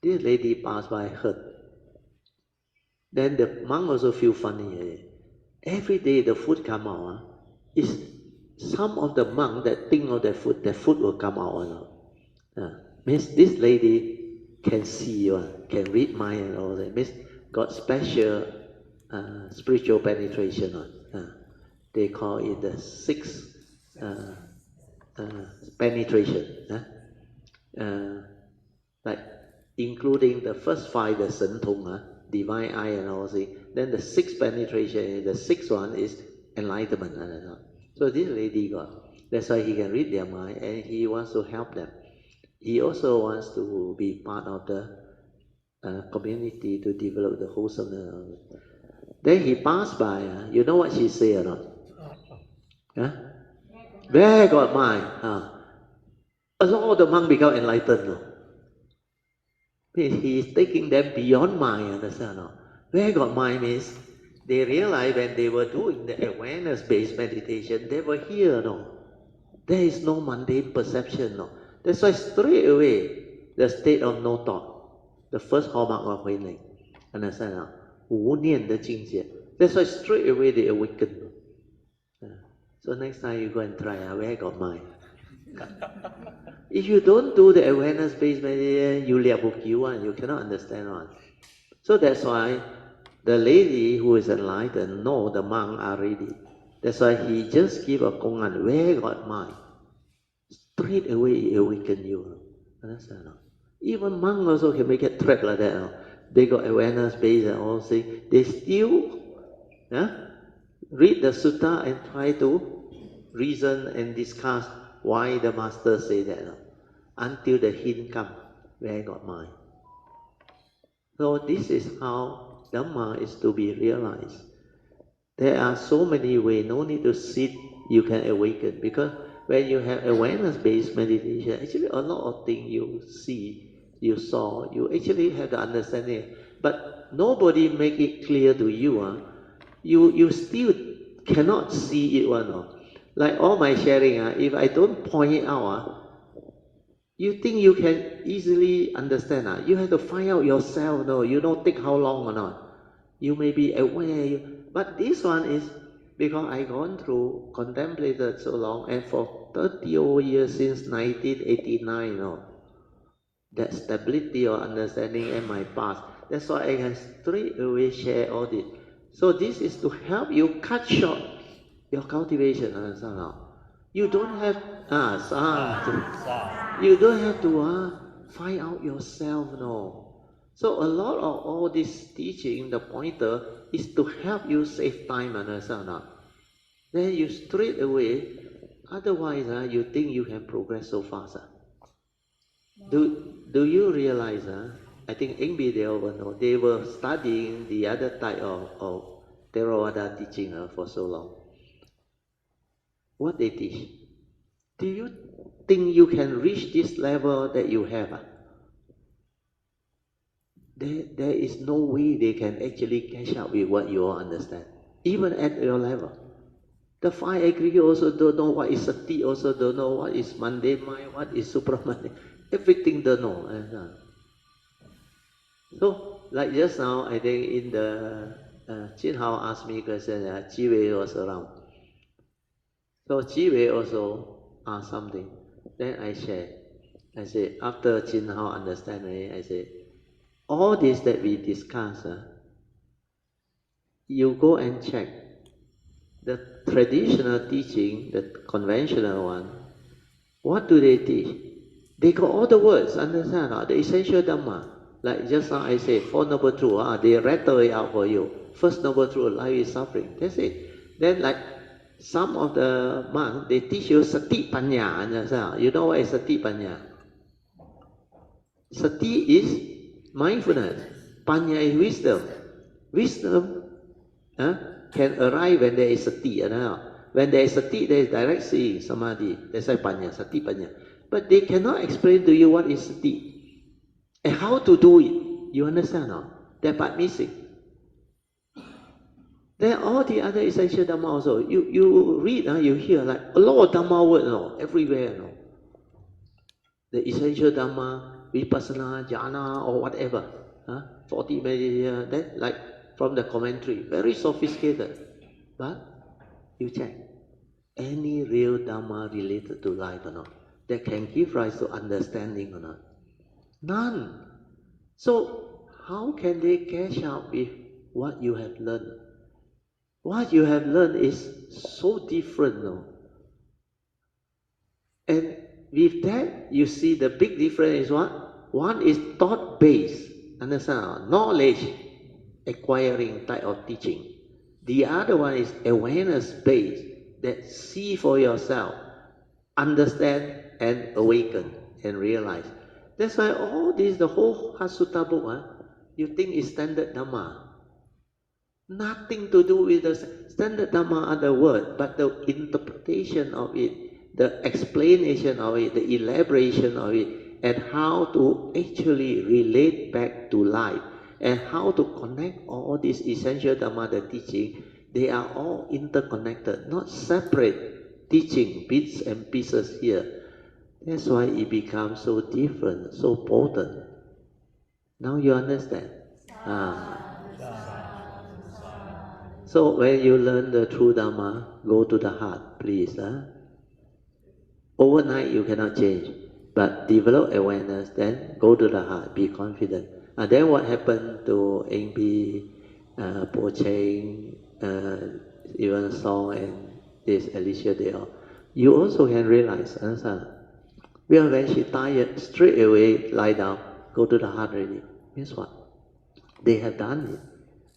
This lady passed by, heard. Then the monk also feel funny. Every day the food come out. Is some of the monk that think of the food will come out. Means this lady can see, can read mind and all that. Means got special spiritual penetration. They call it the sixth penetration. Like including the first 5, the Shen Tong, divine eye and all that. Then the 6th penetration, the 6th one is enlightenment. So this lady got. That's why he can read their mind and he wants to help them. He also wants to be part of the community to develop the wholesomeness. Then he passed by. You know what she said or not? Where got mind? A lot of the monks become enlightened. He is taking them beyond mind, understand? Where got mind means they realize when they were doing the awareness-based meditation, they were here. There is no mundane perception. That's why straight away the state of no thought, the first hallmark of Hui Neng, understand? 无念的境界. That's why straight away they awaken. So next time you go and try, where got mind? If you don't do the awareness-based meditation, you cannot understand one. So that's why the lady who is enlightened know the monk are ready. That's why he just give a kongan, where got mind? Straight away he awaken you. Understand? Even monk also can make it track like that. They got awareness-based and all things. They still read the Sutra and try to reason and discuss why the master say that. Until the hint come, where got mind. So this is how Dhamma is to be realized. There are so many ways, no need to sit, you can awaken. Because when you have awareness-based meditation, actually a lot of things you see, you saw, you actually have the understanding. But nobody make it clear to you. You still cannot see it one. Like all my sharing, if I don't point it out, you think you can easily understand. You have to find out yourself. No, you don't take how long or not. You may be aware, but this one is because I gone through, contemplated so long, and for 30 over years since 1989, that stability or understanding in my past. That's why I can straight away share all this. So this is to help you cut short your cultivation, understand now? You don't have you don't have to find out yourself, no. So a lot of all this teaching, the pointer is to help you save time, understand now? Then you straight away, otherwise you think you can progress so fast. Do you realize? I think Enby they were studying the other type of Theravada teaching for so long. What they teach? Do you think you can reach this level that you have? There is no way they can actually catch up with what you all understand, even at your level. The five aggregate also don't know what is sati, also don't know what is mundane mind, what is supramundane. Everything don't know. So, like just now, I think in the Chin Hao asked me a question, Chi Wei was around. So Chi Wei also asked something. Then I share. I say, after Chin Hao understand me, I say, all this that we discuss, you go and check. The traditional teaching, the conventional one, what do they teach? They got all the words, understand? The essential Dhamma. Like just now I say, Four Noble Truths, they rattle it out for you. First Noble Truth, life is suffering. That's it. Then like some of the monks, they teach you Sati Panya, understand? You know what is Sati Panya? Sati is mindfulness. Panya is wisdom. Wisdom can arrive when there is sati. When there is sati, there is direct seeing, samadhi. That's why panya, sati panya. But they cannot explain to you what is sati and how to do it. You understand? That part missing. Then all the other essential Dhamma also. You read, you hear like a lot of Dhamma word, everywhere. The essential Dhamma, Vipassana, Jhana, or whatever. 40 meditation, then like from the commentary, very sophisticated. But you check, any real Dhamma related to life or not, that can give rise to understanding or not? None. So how can they catch up with what you have learned? What you have learned is so different, And with that, you see the big difference is what? One is thought-based, understand? Knowledge acquiring type of teaching. The other one is awareness-based, that see for yourself, understand and awaken and realize. That's why all this, the whole Sutta book, you think is standard Dhamma. Nothing to do with the standard Dhamma are the word, but the interpretation of it, the explanation of it, the elaboration of it, and how to actually relate back to life, and how to connect all these essential Dhamma, the teaching, they are all interconnected, not separate teaching, bits and pieces here. That's why it becomes so different, so potent. Now you understand? So when you learn the true Dhamma, go to the heart, please. Overnight you cannot change, but develop awareness, then go to the heart, be confident. Then what happened to Eng Po Cheng, even Song and this Alicia, they all, you also can realize, well, when she tired, straight away lie down, go to the heart already. Means what? They have done it.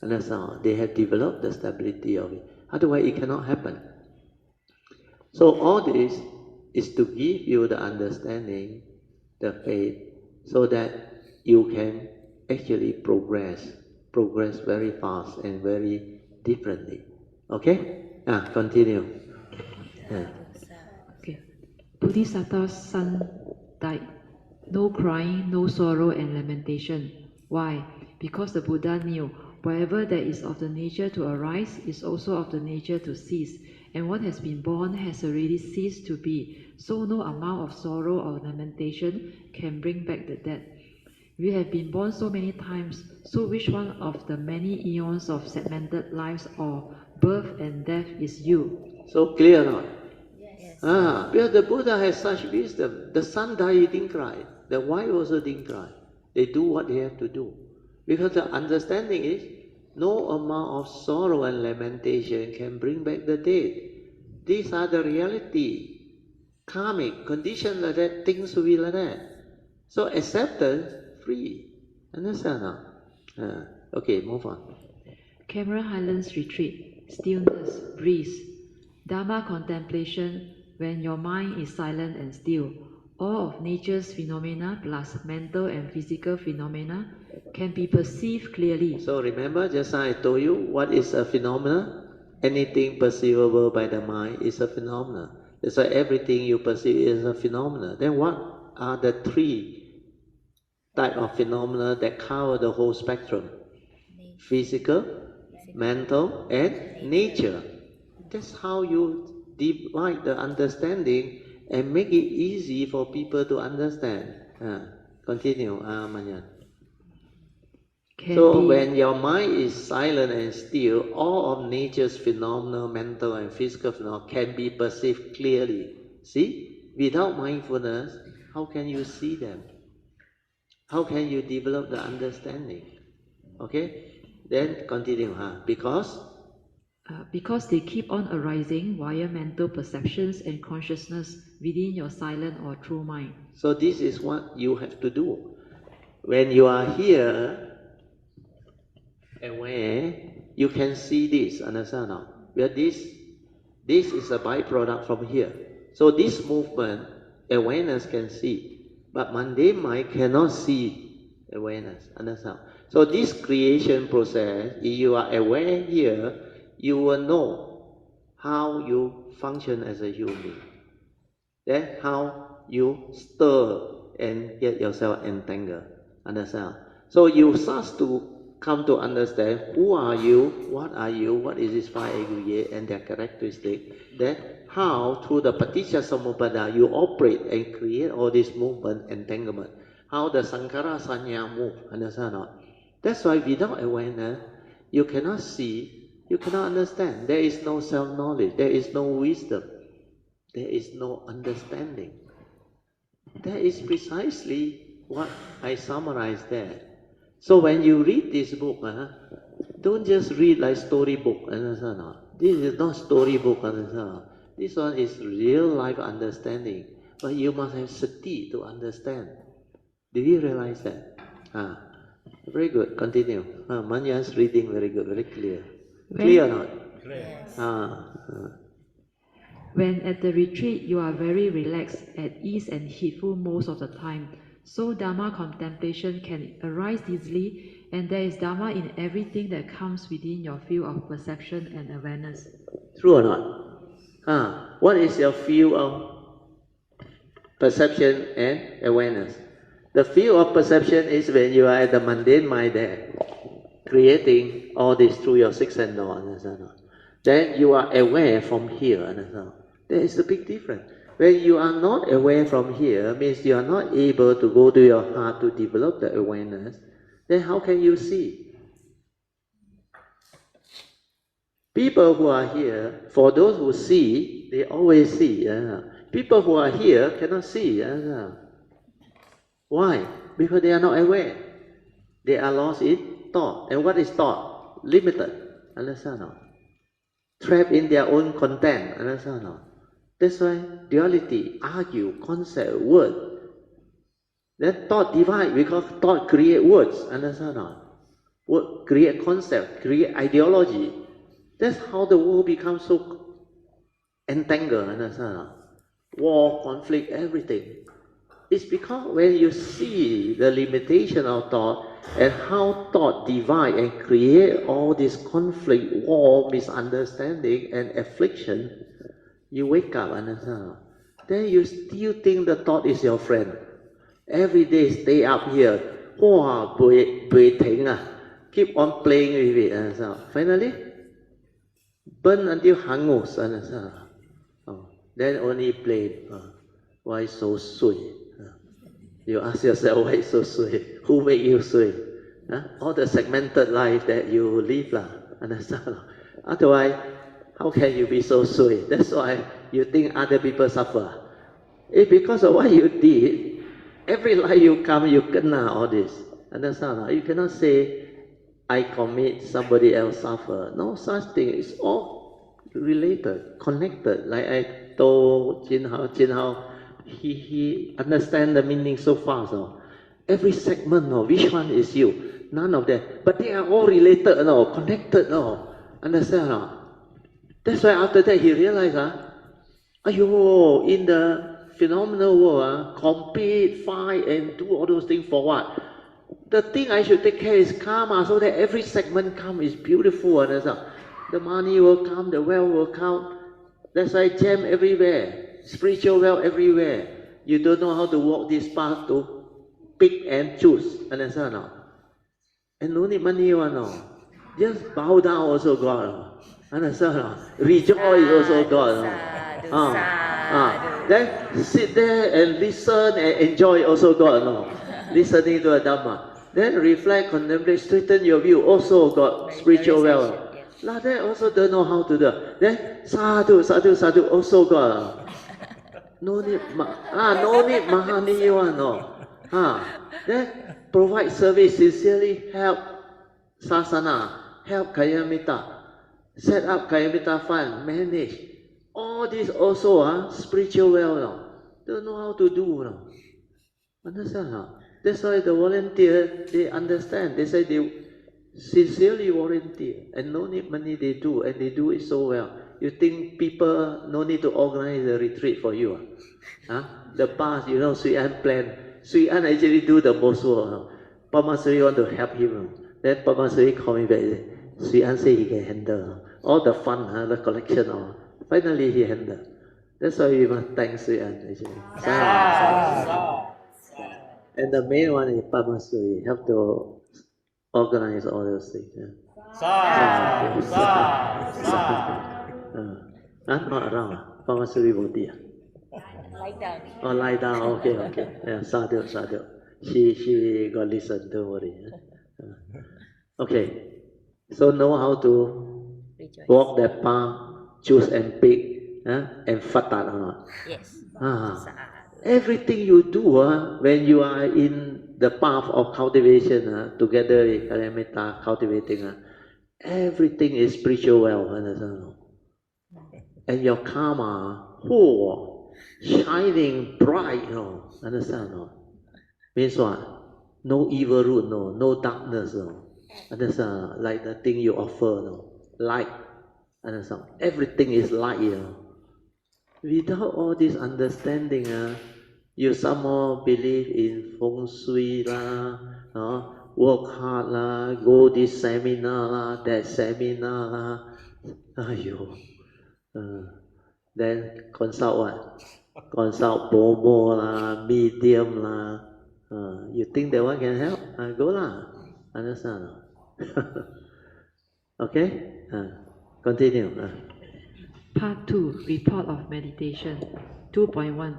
Understand? They have developed the stability of it. Otherwise, it cannot happen. So all this is to give you the understanding, the faith, so that you can actually progress progress very fast and very differently. Okay? Continue. Okay. Bodhisattva's son died. No crying, no sorrow and lamentation. Why? Because the Buddha knew whatever that is of the nature to arise is also of the nature to cease, and what has been born has already ceased to be, so no amount of sorrow or lamentation can bring back the dead. We have been born so many times, so which one of the many eons of segmented lives or birth and death is you? So clear now? Yes. Because the Buddha has such wisdom. The son died, he didn't cry. The wife also didn't cry. They do what they have to do. Because the understanding is, no amount of sorrow and lamentation can bring back the dead. These are the reality. Karmic, condition like that, things will be like that. So acceptance, free. Understand now? Okay, move on. Cameron Highlands retreat, stillness, breeze. Dharma contemplation, when your mind is silent and still. All of nature's phenomena plus mental and physical phenomena can be perceived clearly. So remember, just I told you, what is a phenomena? Anything perceivable by the mind is a phenomena. That's why everything you perceive is a phenomena. Then what are the three types of phenomena that cover the whole spectrum? Physical, mental, and nature. That's how you divide the understanding and make it easy for people to understand. Continue, Manyan. So when your mind is silent and still, all of nature's phenomena, mental and physical phenomena, can be perceived clearly. See? Without mindfulness, how can you see them? How can you develop the understanding? Okay? Then continue. Because they keep on arising via mental perceptions and consciousness within your silent or true mind. So this is what you have to do. When you are here, aware, you can see this, understand now? Where this is a byproduct from here. So this movement, awareness can see, but mundane mind cannot see awareness, understand? So this creation process, if you are aware here, you will know how you function as a human being. Then how you stir and get yourself entangled, understand? So you start to come to understand who are you, what is this five aggregate and their characteristic, then how through the paticca samuppada you operate and create all this movement, entanglement, how the sankhara sanya move, understand or not? That's why without awareness, you cannot see, you cannot understand. There is no self-knowledge, there is no wisdom, there is no understanding. That is precisely what I summarized there. So when you read this book, don't just read like storybook, understand? This is not storybook, understand? This one is real life understanding. But you must have sati to understand. Do you realize that? Very good. Continue. Manya's reading very good, very clear. Clear or not? Yes. When at the retreat, you are very relaxed, at ease and heedful most of the time. So Dharma contemplation can arise easily, and there is Dharma in everything that comes within your field of perception and awareness. True or not? What is your field of perception and awareness? The field of perception is when you are at the mundane mind there, creating all this through your six sense door, understand? Then you are aware from here, understand? There is a big difference. When you are not aware from here, means you are not able to go to your heart to develop the awareness, then how can you see? People who are here, for those who see, they always see. People who are here cannot see. Why? Because they are not aware. They are lost in thought. And what is thought? Limited. Understand? Trapped in their own content. Understand? That's why duality, argue, concept, word. Then thought divide because thought create words. Understand? Word create concept, create ideology. That's how the world becomes so entangled. Understand? War, conflict, everything. It's because when you see the limitation of thought and how thought divide and create all this conflict, war, misunderstanding, and affliction, you wake up and then you still think the thought is your friend. Every day stay up here, keep on playing with it. And finally, burn until hangus. Then only blame. Why so sweet? You ask yourself, why so sweet? Who made you sweet? All the segmented life that you live. Understand? Otherwise, how can you be so sweet? That's why you think other people suffer. It's because of what you did. Every life you come, you kena all this. Understand? You cannot say, I commit, somebody else suffer. No such thing. It's all related, connected. Like I told Jin Hao, he understand the meaning so fast. Every segment, which one is you? None of them. But they are all related, connected. Understand? That's why after that he realized, in the phenomenal world, compete, fight, and do all those things for what? The thing I should take care is karma, so that every segment come is beautiful. The money will come, the wealth will come. That's why gem everywhere, spiritual wealth everywhere. You don't know how to walk this path to pick and choose. Understand or not? And no need money one, no. Just bow down also God. Understand or not? Rejoice also God. Then sit there and listen and enjoy also God. No. Listening to a Dhamma. Then reflect, contemplate, straighten your view. Also got spiritual wealth. Like that also don't know how to do. Then sadhu, also got. No need mahani one. No. Then provide service, sincerely help sasana, help Kayamita, set up Kayamita fund, manage. All this also spiritual wealth. No. Don't know how to do. No. Understand? No? That's why the volunteer, they understand. They say they sincerely volunteer and no need money they do, and they do it so well. You think people no need to organize a retreat for you? The past, Sui An plan. Sui An actually do the most work. Pama Sui want to help him. Then Pama Sui call me back. Sui An say he can handle all the fun, the collection. Finally he handle. That's why we must thank Sui An actually. And the main one is Pama Sui, help to organize all those things. Not around. Pama Sui Bodhi. Lie down. Oh, lie down. Okay. Yeah, sadhu. She got listen. Don't worry. Okay. So know how to walk that path, choose and pick, and fatat or not. Yes. Everything you do when you are in the path of cultivation, together with Kalyamita, cultivating, everything is spiritual wealth. And your karma, shining bright. Understand? Means what? No evil root, no darkness. Understand? Like the thing you offer, light. Understand? Everything is light. Without all this understanding, you somehow believe in feng shui work hard go this seminar that seminar then consult what? Consult Bomo medium you think that one can help? Go understand? Okay? Continue. Part 2, Report of Meditation. 2.1.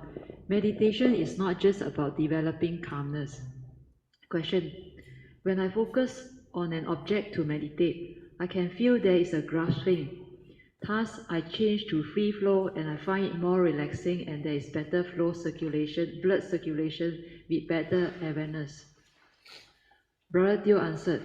Meditation is not just about developing calmness. Question. When I focus on an object to meditate, I can feel there is a grasping. Thus, I change to free flow and I find it more relaxing, and there is better blood circulation with better awareness. Brother Teo answered,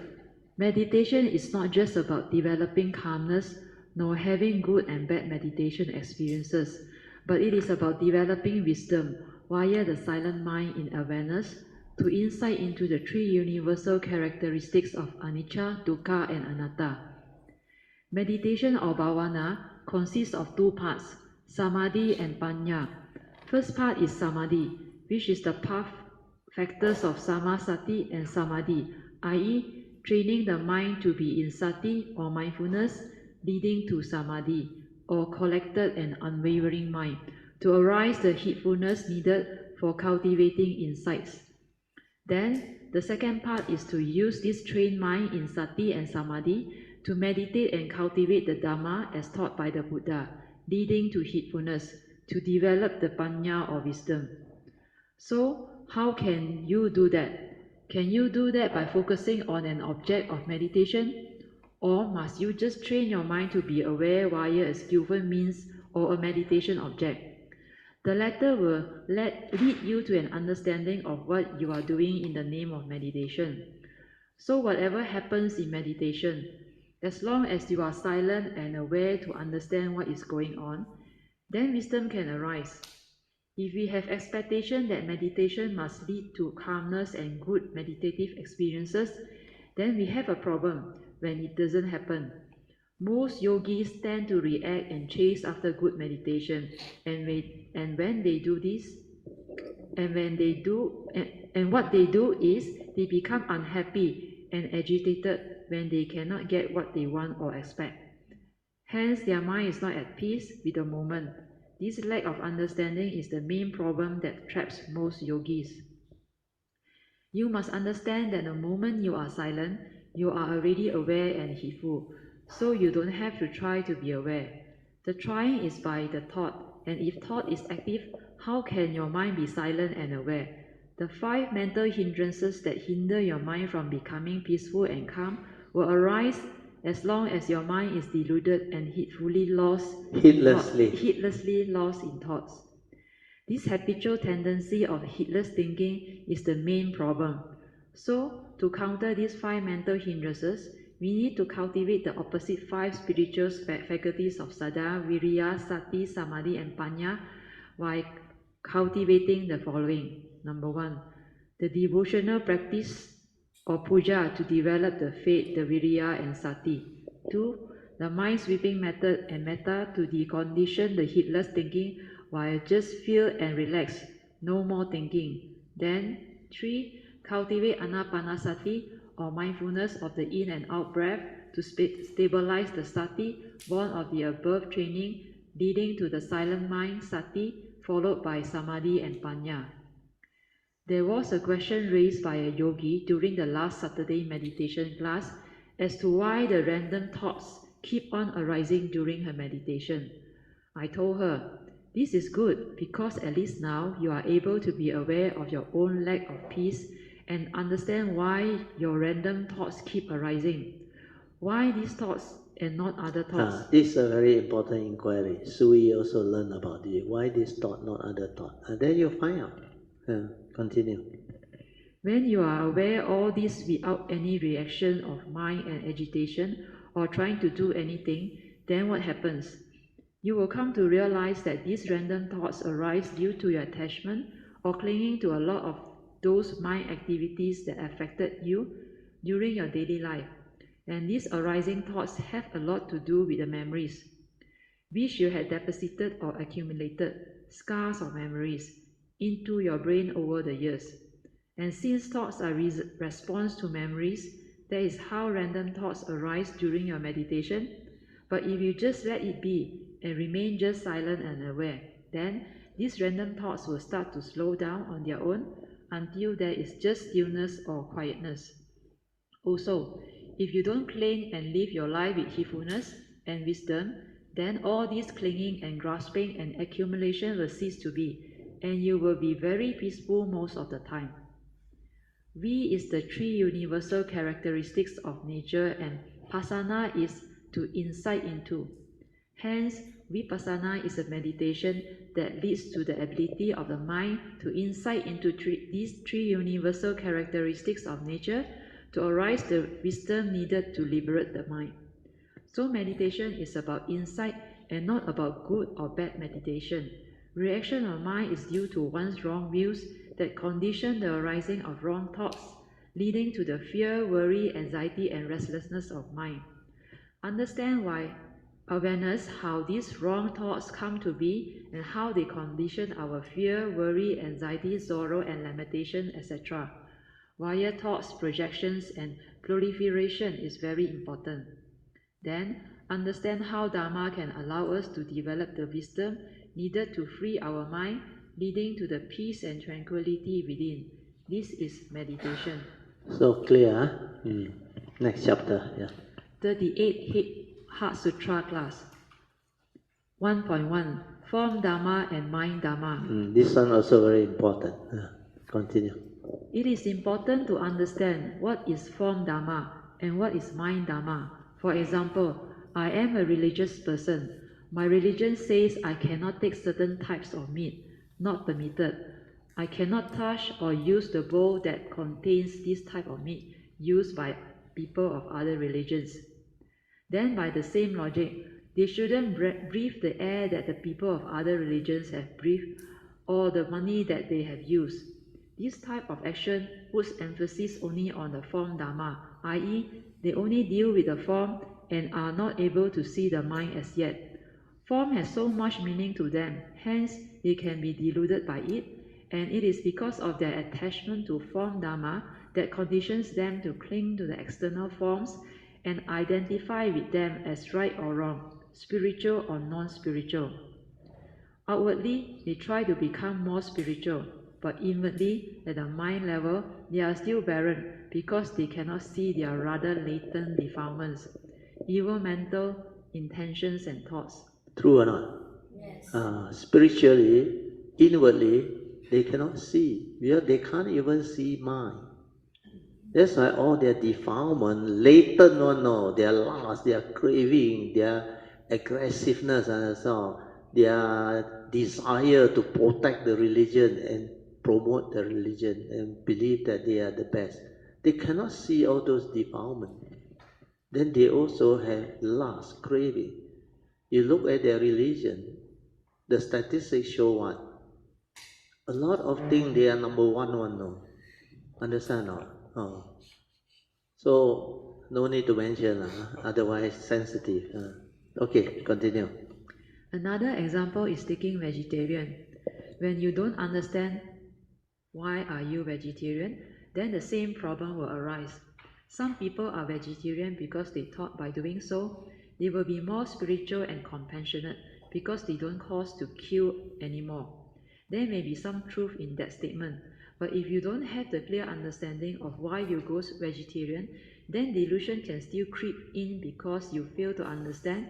meditation is not just about developing calmness, nor having good and bad meditation experiences, but it is about developing wisdom via the silent mind in awareness to insight into the three universal characteristics of anicca, dukkha, and anatta. Meditation or bhavana consists of two parts, samadhi and panya. First part is samadhi, which is the path factors of samasati and samadhi, i.e., training the mind to be in sati or mindfulness, leading to samadhi, or collected and unwavering mind, to arise the heedfulness needed for cultivating insights. Then, the second part is to use this trained mind in sati and samadhi to meditate and cultivate the Dhamma as taught by the Buddha, leading to heedfulness, to develop the Panya or wisdom. So, how can you do that? Can you do that by focusing on an object of meditation? Or must you just train your mind to be aware via a skillful means or a meditation object? The latter will lead you to an understanding of what you are doing in the name of meditation. So whatever happens in meditation, as long as you are silent and aware to understand what is going on, then wisdom can arise. If we have expectation that meditation must lead to calmness and good meditative experiences, then we have a problem when it doesn't happen. Most yogis tend to react and chase after good meditation, and when they do this, and what they do is they become unhappy and agitated when they cannot get what they want or expect. Hence, their mind is not at peace with the moment. This lack of understanding is the main problem that traps most yogis. You must understand that the moment you are silent, you are already aware and heedful, so you don't have to try to be aware. The trying is by the thought, and if thought is active, how can your mind be silent and aware? The 5 mental hindrances that hinder your mind from becoming peaceful and calm will arise as long as your mind is deluded and heedlessly lost in thoughts. This habitual tendency of heedless thinking is the main problem. So, to counter these 5 mental hindrances, we need to cultivate the opposite 5 spiritual faculties of Sada, Viriya, Sati, Samadhi, and Panya by cultivating the following. Number 1, the devotional practice or puja to develop the faith, the Viriya, and Sati. 2, the mind-sweeping method and metta to decondition the heedless thinking while just feel and relax, no more thinking. Then 3, cultivate anapanasati or mindfulness of the in and out breath to stabilize the sati, born of the above training, leading to the silent mind sati, followed by samadhi and panya. There was a question raised by a yogi during the last Saturday meditation class as to why the random thoughts keep on arising during her meditation. I told her, this is good because at least now you are able to be aware of your own lack of peace and understand why your random thoughts keep arising. Why these thoughts and not other thoughts? This is a very important inquiry. Sui also learn about it. Why this thought, not other thought? And then you find out. Continue. When you are aware all this without any reaction of mind and agitation or trying to do anything, then what happens? You will come to realize that these random thoughts arise due to your attachment or clinging to a lot of those mind activities that affected you during your daily life. And these arising thoughts have a lot to do with the memories, which you had deposited or accumulated, scars of memories, into your brain over the years. And since thoughts are response to memories, that is how random thoughts arise during your meditation. But if you just let it be and remain just silent and aware, then these random thoughts will start to slow down on their own until there is just stillness or quietness. Also, if you don't cling and live your life with heedfulness and wisdom, then all this clinging and grasping and accumulation will cease to be, and you will be very peaceful most of the time. V is the 3 universal characteristics of nature, and Pasana is to insight into. Hence, Vipassana is a meditation that leads to the ability of the mind to insight into these 3 universal characteristics of nature to arise the wisdom needed to liberate the mind. So meditation is about insight and not about good or bad meditation. Reaction of mind is due to one's wrong views that condition the arising of wrong thoughts, leading to the fear, worry, anxiety, and restlessness of mind. Understand why awareness how these wrong thoughts come to be and how they condition our fear, worry, anxiety, sorrow, and lamentation, etc. Via thoughts, projections, and proliferation is very important. Then, understand how Dharma can allow us to develop the wisdom needed to free our mind, leading to the peace and tranquility within. This is meditation. So clear, huh? Next chapter, yeah. 38 Heart Sutra class. 1.1 Form Dharma and Mind Dharma. This one also very important. Continue. It is important to understand what is form Dharma and what is mind Dharma. For example, I am a religious person. My religion says I cannot take certain types of meat, not permitted. I cannot touch or use the bowl that contains this type of meat used by people of other religions. Then by the same logic, they shouldn't breathe the air that the people of other religions have breathed or the money that they have used. This type of action puts emphasis only on the form Dharma, i.e., they only deal with the form and are not able to see the mind as yet. Form has so much meaning to them, hence they can be deluded by it, and it is because of their attachment to form Dharma that conditions them to cling to the external forms and identify with them as right or wrong, spiritual or non-spiritual. Outwardly, they try to become more spiritual, but inwardly, at the mind level, they are still barren because they cannot see their rather latent defilements, evil mental intentions and thoughts. True or not? Yes. Spiritually, inwardly, they cannot see. They can't even see mind. That's why all their defilement, latent one, no, their lust, their craving, their aggressiveness, and so on, their desire to protect the religion and promote the religion and believe that they are the best. They cannot see all those defilements. Then they also have lust, craving. You look at their religion, the statistics show what? A lot of things they are number one, no. Understand or not? Oh. So, no need to mention, otherwise sensitive. Okay, continue. Another example is taking vegetarian. When you don't understand why are you vegetarian, then the same problem will arise. Some people are vegetarian because they thought by doing so, they will be more spiritual and compassionate because they don't cause to kill anymore. There may be some truth in that statement, but if you don't have the clear understanding of why you go vegetarian, then delusion can still creep in because you fail to understand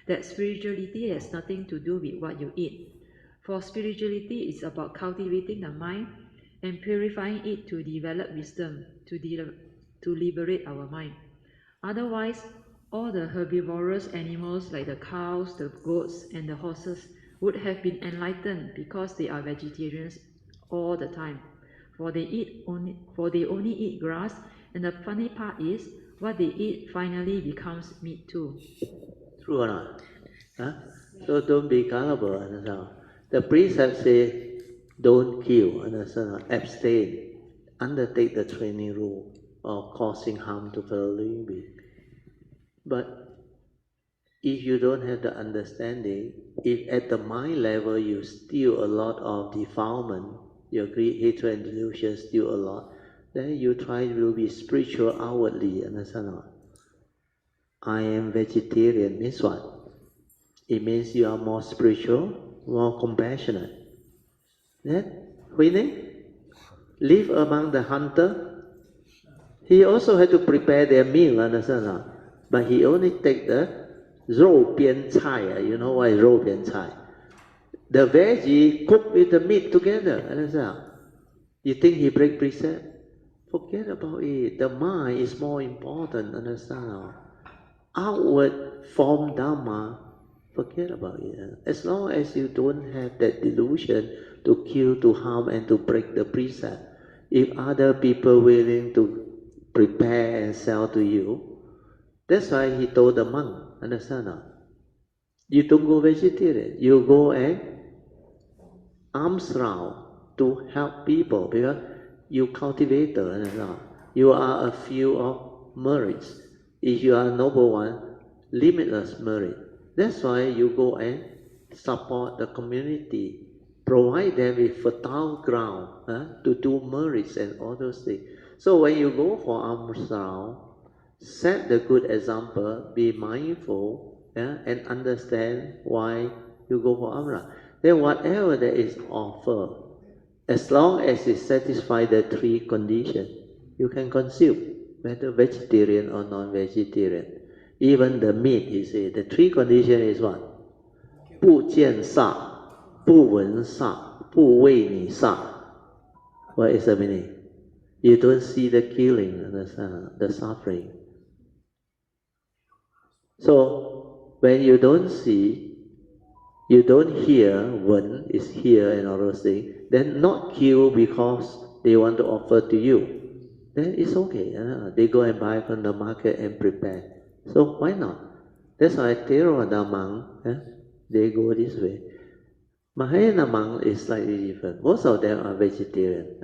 that spirituality has nothing to do with what you eat. For spirituality is about cultivating the mind and purifying it to develop wisdom, to liberate our mind. Otherwise, all the herbivorous animals like the cows, the goats, and the horses would have been enlightened because they are vegetarians all the time. For they only eat grass, and the funny part is, what they eat finally becomes meat too. True or not? Huh? So don't be gullible, understand? The precept say, don't kill, understand? Abstain, undertake the training rule of causing harm to fellow living being. But if you don't have the understanding, if at the mind level you still a lot of defilement, your greed, hatred, and delusion still a lot, then you try to be spiritual outwardly, understand? I am vegetarian means what? It means you are more spiritual, more compassionate. Then, Huining, live among the hunter. He also had to prepare their meal, understand? But he only take the 肉边菜, you know what is 肉边菜? The veggie cooked with the meat together, understand? You think he break precept? Forget about it. The mind is more important, understand? Outward form Dhamma, forget about it. As long as you don't have that delusion to kill, to harm, and to break the precept, if other people willing to prepare and sell to you, that's why he told the monk, understand? You don't go vegetarian, you go and arms round to help people because you cultivator, understand? You are a field of merits. If you are a noble one, limitless merit. That's why you go and support the community, provide them with fertile ground to do merits and all those things. So when you go for alms round, set the good example, be mindful, and understand why you go for alms round. Then whatever that is offered, as long as it satisfies the three conditions, you can consume, whether vegetarian or non-vegetarian. Even the meat, you see, the three conditions is what? 不见杀, 不闻杀, 不为你杀. What is the meaning? You don't see the killing, the suffering. So, when you don't see, you don't hear, when is here and all those things, then not kill because they want to offer to you, then it's okay. They go and buy from the market and prepare. So why not? That's why Theravada monk, they go this way. Mahayana monk is slightly different. Most of them are vegetarian.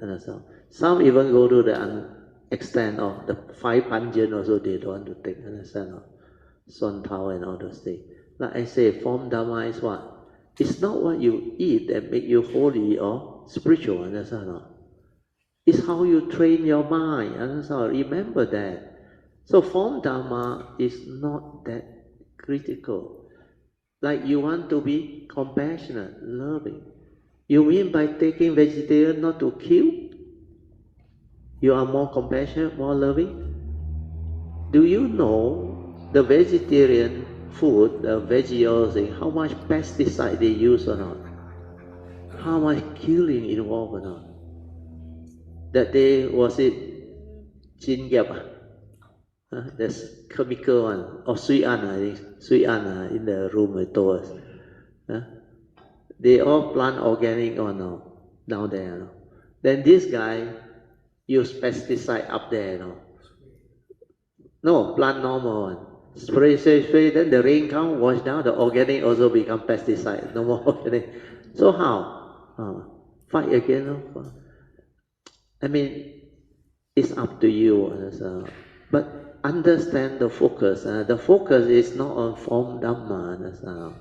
Some even go to the extent of the 5 panjan also they don't want to take. Understand? Son Tao and all those things. Like I say, form Dhamma is what? It's not what you eat that make you holy or spiritual. Understand? It's how you train your mind. Understand? Remember that. So form Dhamma is not that critical. Like you want to be compassionate, loving. You mean by taking vegetarian not to kill? You are more compassionate, more loving? Do you know the vegetarian food, the veggie oil thing, how much pesticide they use or not? How much killing involved or not? That day, was it Jingyap? That's chemical one. Or Sui An, I think. Sui An in the room with us. They all plant organic or no? Down there. No? Then this guy use pesticide up there. No, plant normal one. Spray, then the rain come, wash down, the organic also become pesticide. No more organic. So how? Fight again? No? I mean, it's up to you. But understand the focus. The focus is not on form Dhamma,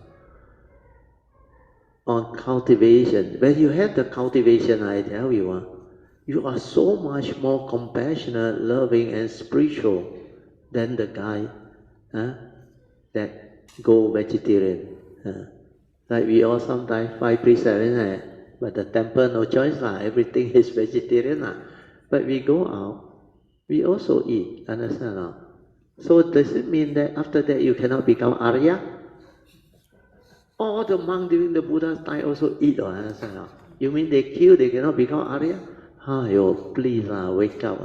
on cultivation. When you have the cultivation, I tell you, you are so much more compassionate, loving, and spiritual than the guy that go vegetarian. Like we all sometimes 5 precepts, isn't it? But the temple, no choice, everything is vegetarian. But we go out, we also eat, understand? So does it mean that after that you cannot become Arya? All the monks during the Buddha's time also eat, understand? You mean they kill, they cannot become Arya? Please wake up.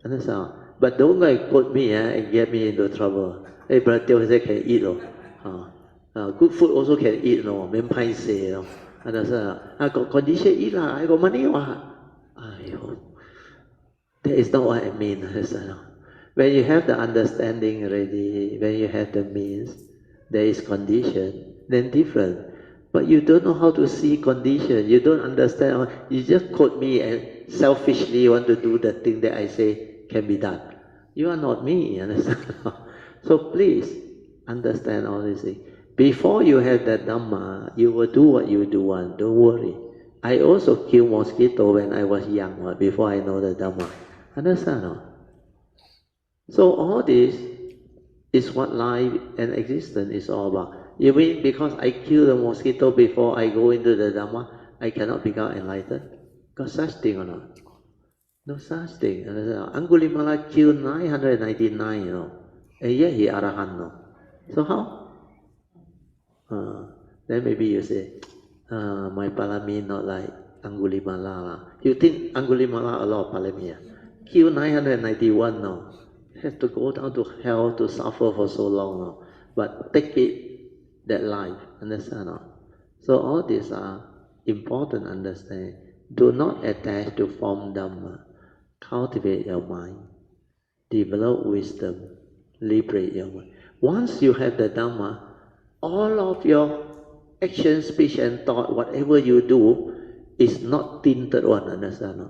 Understand? But don't go and quote me and get me into trouble. Hey, brother, Teo say can eat. Good food also can eat, no? Men pai say, no? Understand? I got condition eat, I got money, that is not what I mean. When you have the understanding already, when you have the means, there is condition, then different. But you don't know how to see condition. You don't understand. You just quote me and selfishly want to do the thing that I say can be done. You are not me, understand? So please understand all these things. Before you have that Dhamma, you will do what you do. Don't worry. I also kill mosquito when I was young, before I know the Dhamma. Understand? So all this is what life and existence is all about. You mean because I kill the mosquito before I go into the Dhamma, I cannot become enlightened? Got such thing or not? No such thing. Angulimala killed 999, and yet he Arahant. So how? Then maybe you say, my palami not like Angulimala. You think Angulimala a lot of palami? Kill 991 now. Have to go down to hell to suffer for so long now. But take it, that life, understand? So all these are important understanding. Do not attach to form Dhamma. Cultivate your mind. Develop wisdom. Liberate your mind. Once you have the Dhamma, all of your action, speech and thought, whatever you do, is not tinted one, understand?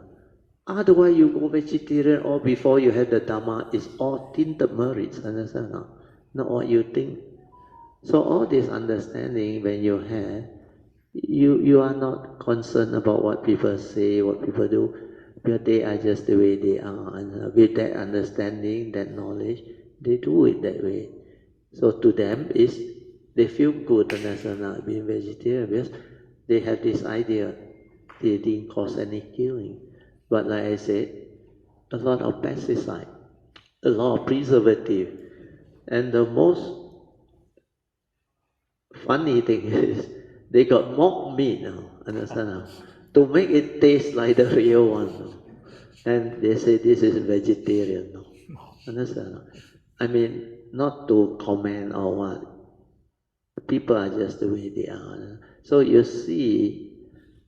Otherwise you go vegetarian or before you have the Dhamma, it's all tinted merits, understand? Not what you think. So all this understanding, when you have, you are not concerned about what people say, what people do, but they are just the way they are. And with that understanding, that knowledge, they do it that way. So to them, is they feel good and being vegetarian because they have this idea they didn't cause any killing. But like I said, a lot of pesticide, a lot of preservative, and the most funny thing is they got mock meat now, understand now, to make it taste like the real one. No? And they say this is vegetarian. No? Understand? No? I mean, not to comment or what. People are just the way they are. No? So you see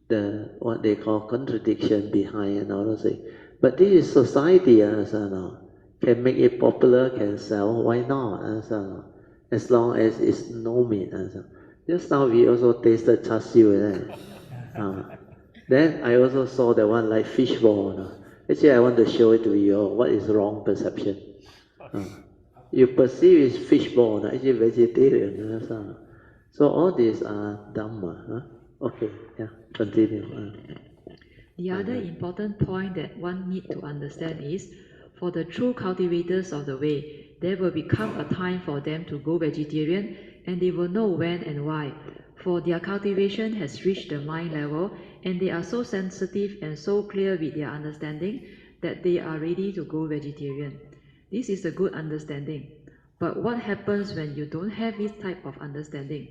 the what they call contradiction behind and all those things. But this is society, understand? No? Can make it popular, can sell, why not? Understand? No? As long as it's no meat. Understand? Just now we also tasted char siu, right? Then I also saw the one like fish ball. No? Actually, I want to show it to you. What is wrong perception? You perceive it's fish ball, no? Actually vegetarian. So all these are dhamma. Okay, yeah, continue. The other important point that one need to understand is, for the true cultivators of the way, there will become a time for them to go vegetarian, and they will know when and why. For their cultivation has reached the mind level, and they are so sensitive and so clear with their understanding that they are ready to go vegetarian. This is a good understanding. But what happens when you don't have this type of understanding?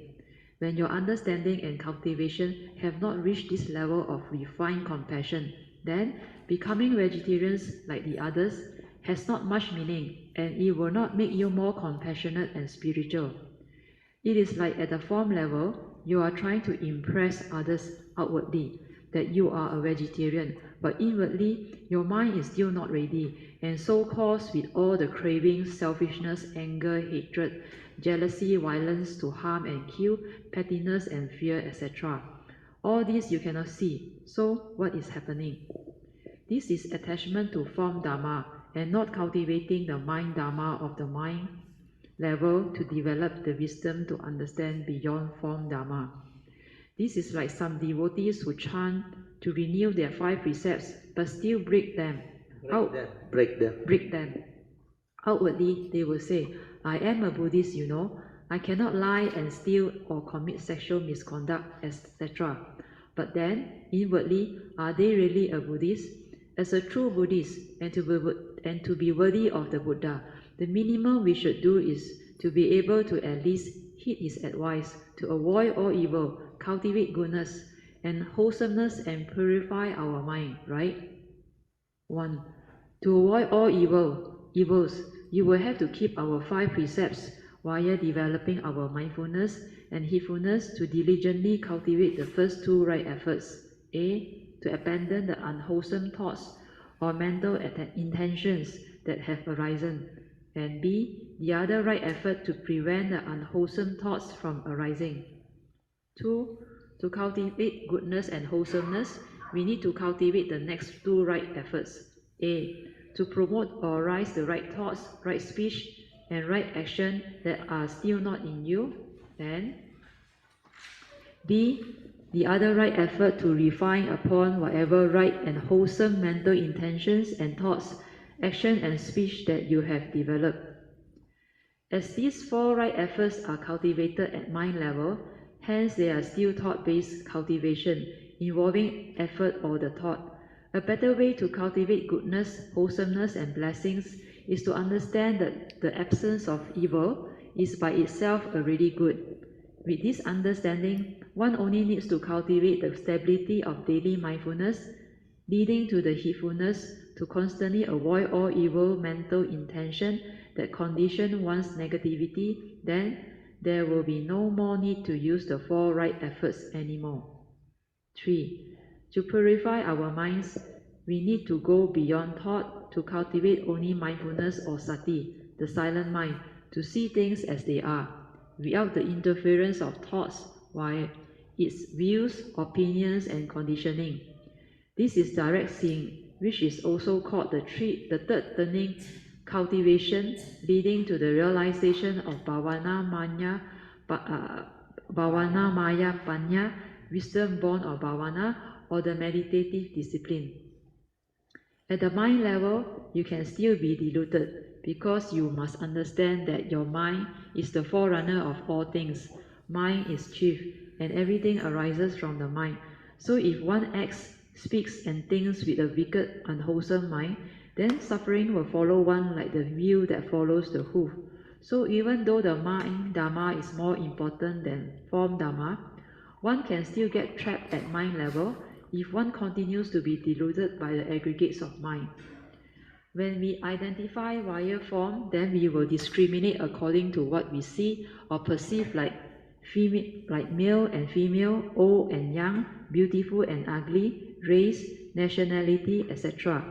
When your understanding and cultivation have not reached this level of refined compassion, then becoming vegetarians like the others has not much meaning, and it will not make you more compassionate and spiritual. It is like at the form level, you are trying to impress others outwardly that you are a vegetarian, but inwardly, your mind is still not ready, and so cause with all the cravings, selfishness, anger, hatred, jealousy, violence to harm and kill, pettiness and fear, etc. All this you cannot see. So what is happening? This is attachment to form Dharma and not cultivating the mind Dharma of the mind level to develop the wisdom to understand beyond form Dharma. This is like some devotees who chant to renew their 5 precepts but still break them. Break them. Outwardly, they will say, I am a Buddhist, you know. I cannot lie and steal or commit sexual misconduct, etc. But then, inwardly, are they really a Buddhist? As a true Buddhist, and to be worthy of the Buddha, the minimum we should do is to be able to at least heed his advice, to avoid all evil, cultivate goodness and wholesomeness and purify our mind, right? 1. To avoid all evils, you will have to keep our 5 precepts while developing our mindfulness and heedfulness to diligently cultivate the first 2 right efforts. A. To abandon the unwholesome thoughts or mental intentions that have arisen. And B. The other right effort to prevent the unwholesome thoughts from arising. 2. To cultivate goodness and wholesomeness, we need to cultivate the next 2 right efforts. A. To promote or rise the right thoughts, right speech, and right action that are still not in you. And B. The other right effort to refine upon whatever right and wholesome mental intentions and thoughts, action and speech that you have developed. As these 4 right efforts are cultivated at mind level, hence they are still thought-based cultivation, involving effort or the thought. A better way to cultivate goodness, wholesomeness and blessings is to understand that the absence of evil is by itself already good. With this understanding, one only needs to cultivate the stability of daily mindfulness, leading to the heedfulness to constantly avoid all evil mental intention that condition one's negativity. Then there will be no more need to use the 4 right efforts anymore. 3. To purify our minds, we need to go beyond thought to cultivate only mindfulness or sati, the silent mind, to see things as they are, without the interference of thoughts, while its views, opinions and conditioning. This is direct seeing, which is also called the 3rd turning cultivation, leading to the realization of bhavana, manya, bhavana, maya, panya, wisdom born of bhavana, or the meditative discipline. At the mind level, you can still be deluded because you must understand that your mind is the forerunner of all things. Mind is chief, and everything arises from the mind. So if one acts, speaks, and thinks with a wicked, unwholesome mind, then suffering will follow one like the wheel that follows the hoof. So even though the mind Dharma is more important than form Dharma, one can still get trapped at mind level if one continues to be deluded by the aggregates of mind. When we identify via form, then we will discriminate according to what we see or perceive like male and female, old and young, beautiful and ugly, race, nationality, etc.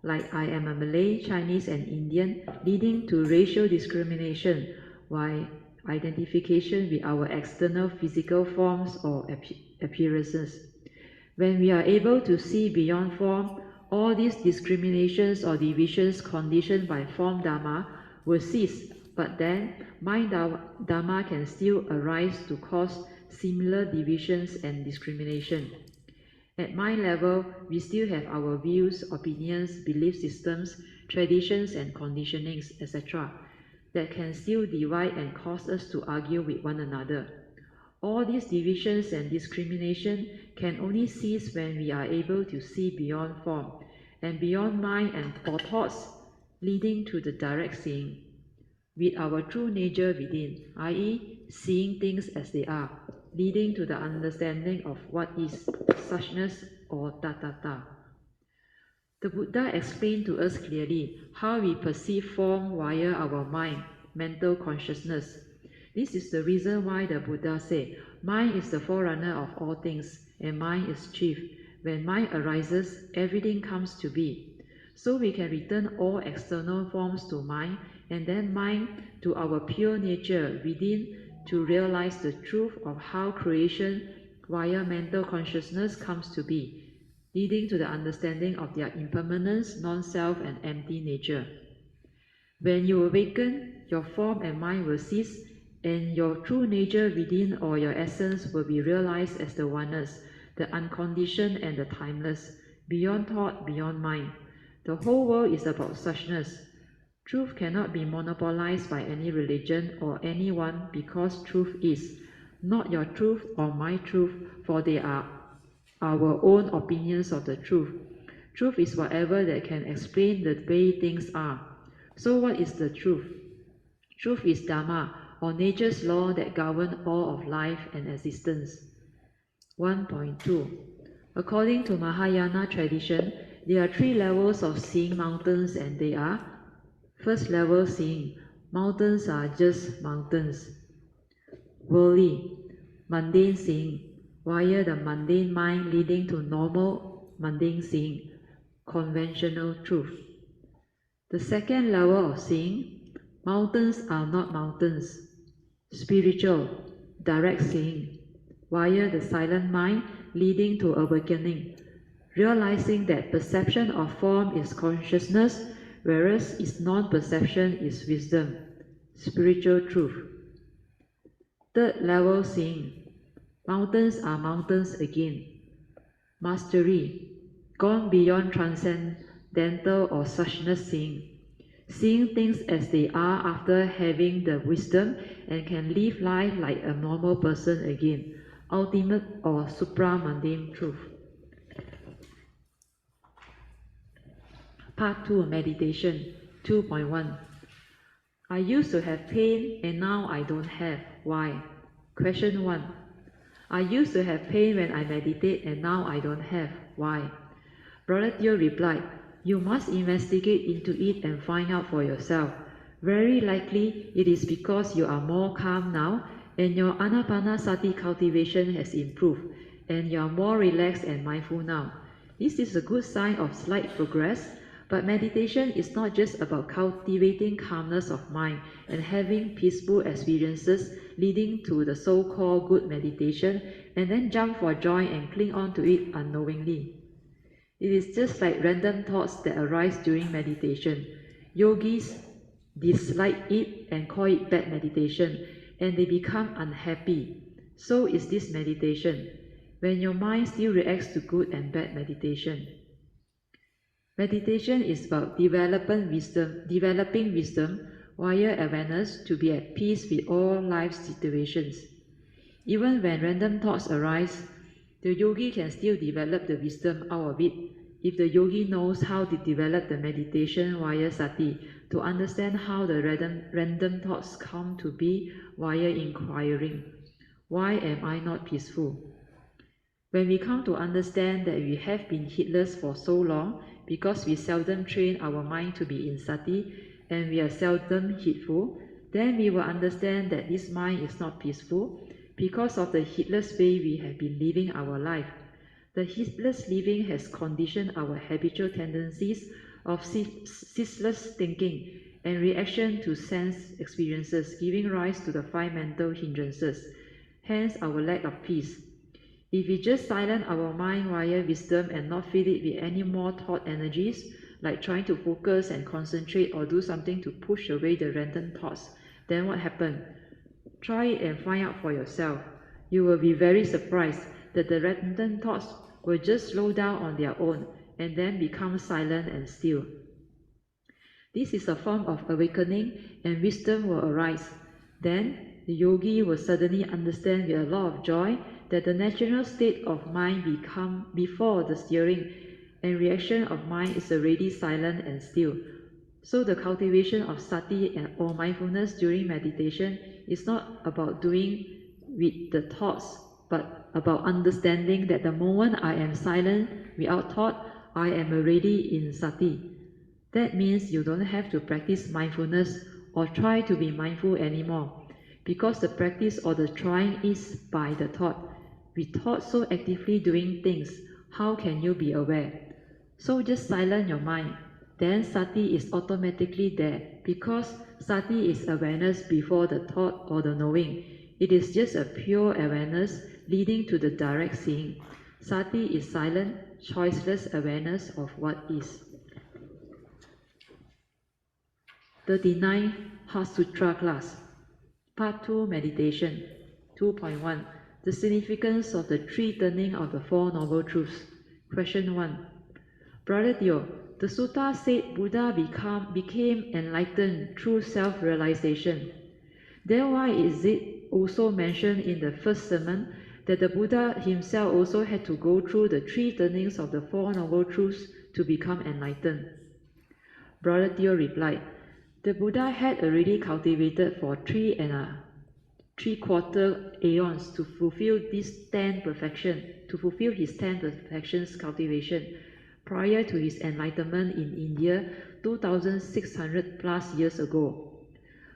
Like I am a Malay, Chinese and Indian, leading to racial discrimination, while identification with our external physical forms or appearances. When we are able to see beyond form, all these discriminations or divisions conditioned by form Dharma will cease, but then mind Dharma can still arise to cause similar divisions and discrimination. At mind level, we still have our views, opinions, belief systems, traditions and conditionings, etc. that can still divide and cause us to argue with one another. All these divisions and discrimination can only cease when we are able to see beyond form and beyond mind and or thoughts, leading to the direct seeing with our true nature within, i.e., seeing things as they are, leading to the understanding of what is suchness or tathata. The Buddha explained to us clearly how we perceive form via our mind, mental consciousness. This is the reason why the Buddha said, mind is the forerunner of all things, and mind is chief. When mind arises, everything comes to be. So we can return all external forms to mind, and then mind to our pure nature within to realize the truth of how creation via mental consciousness comes to be, leading to the understanding of their impermanence, non-self, and empty nature. When you awaken, your form and mind will cease, and your true nature within or your essence will be realized as the oneness, the unconditioned and the timeless, beyond thought, beyond mind. The whole world is about suchness. Truth cannot be monopolized by any religion or anyone because truth is not your truth or my truth, for they are our own opinions of the truth. Truth is whatever that can explain the way things are. So what is the truth? Truth is Dharma, or nature's law that govern all of life and existence. 1.2. According to Mahayana tradition, there are 3 levels of seeing mountains, and they are: first level seeing, mountains are just mountains. Worldly, mundane seeing, via the mundane mind leading to normal mundane seeing, conventional truth. The second level of seeing, mountains are not mountains. Spiritual, direct seeing, via the silent mind leading to awakening, realizing that perception of form is consciousness, whereas its non-perception is wisdom, spiritual truth. Third level seeing, mountains are mountains again. Mastery, gone beyond transcendental or suchness seeing, seeing things as they are after having the wisdom and can live life like a normal person again, ultimate or supra-mundane truth. Part 2, Meditation 2.1. I used to have pain and now I don't have. Why? Question 1. I used to have pain when I meditate and now I don't have. Why? Brother Teo replied, you must investigate into it and find out for yourself. Very likely it is because you are more calm now and your anapanasati cultivation has improved and you are more relaxed and mindful now. This is a good sign of slight progress, but meditation is not just about cultivating calmness of mind and having peaceful experiences leading to the so-called good meditation and then jump for joy and cling on to it unknowingly. It is just like random thoughts that arise during meditation. Yogis dislike it and call it bad meditation, and they become unhappy. So is this meditation, when your mind still reacts to good and bad meditation. Meditation is about developing wisdom via awareness to be at peace with all life situations. Even when random thoughts arise, the yogi can still develop the wisdom out of it if the yogi knows how to develop the meditation via sati, to understand how the random thoughts come to be via inquiring, why am I not peaceful? When we come to understand that we have been heedless for so long because we seldom train our mind to be in sati and we are seldom heedful, then we will understand that this mind is not peaceful because of the heedless way we have been living our life. The heedless living has conditioned our habitual tendencies of ceaseless thinking and reaction to sense experiences, giving rise to the 5 mental hindrances, hence our lack of peace. If we just silence our mind via wisdom and not feed it with any more thought energies, like trying to focus and concentrate or do something to push away the random thoughts, then what happens? Try it and find out for yourself. You will be very surprised that the random thoughts will just slow down on their own and then become silent and still. This is a form of awakening and wisdom will arise. Then the yogi will suddenly understand with a lot of joy that the natural state of mind become before the stirring and reaction of mind is already silent and still. So the cultivation of sati or mindfulness during meditation is not about doing with the thoughts, but about understanding that the moment I am silent without thought, I am already in sati. That means you don't have to practice mindfulness or try to be mindful anymore, because the practice or the trying is by the thought. With thought so actively doing things, how can you be aware? So just silence your mind. Then sati is automatically there, because sati is awareness before the thought or the knowing. It is just a pure awareness leading to the direct seeing. Sati is silent, choiceless awareness of what is. 39 Heart Sutra class. Part 2 Meditation. 2.1 The significance of the 3 turning of the 4 Noble Truths. Question 1. Brother Teo, the sutta said Buddha became enlightened through self-realization. Then why is it also mentioned in the first sermon that the Buddha himself also had to go through the 3 turnings of the 4 Noble Truths to become enlightened? Brother Teo replied, the Buddha had already cultivated for 3.25 aeons to fulfill his 10 perfections cultivation prior to his enlightenment in India 2,600 plus years ago.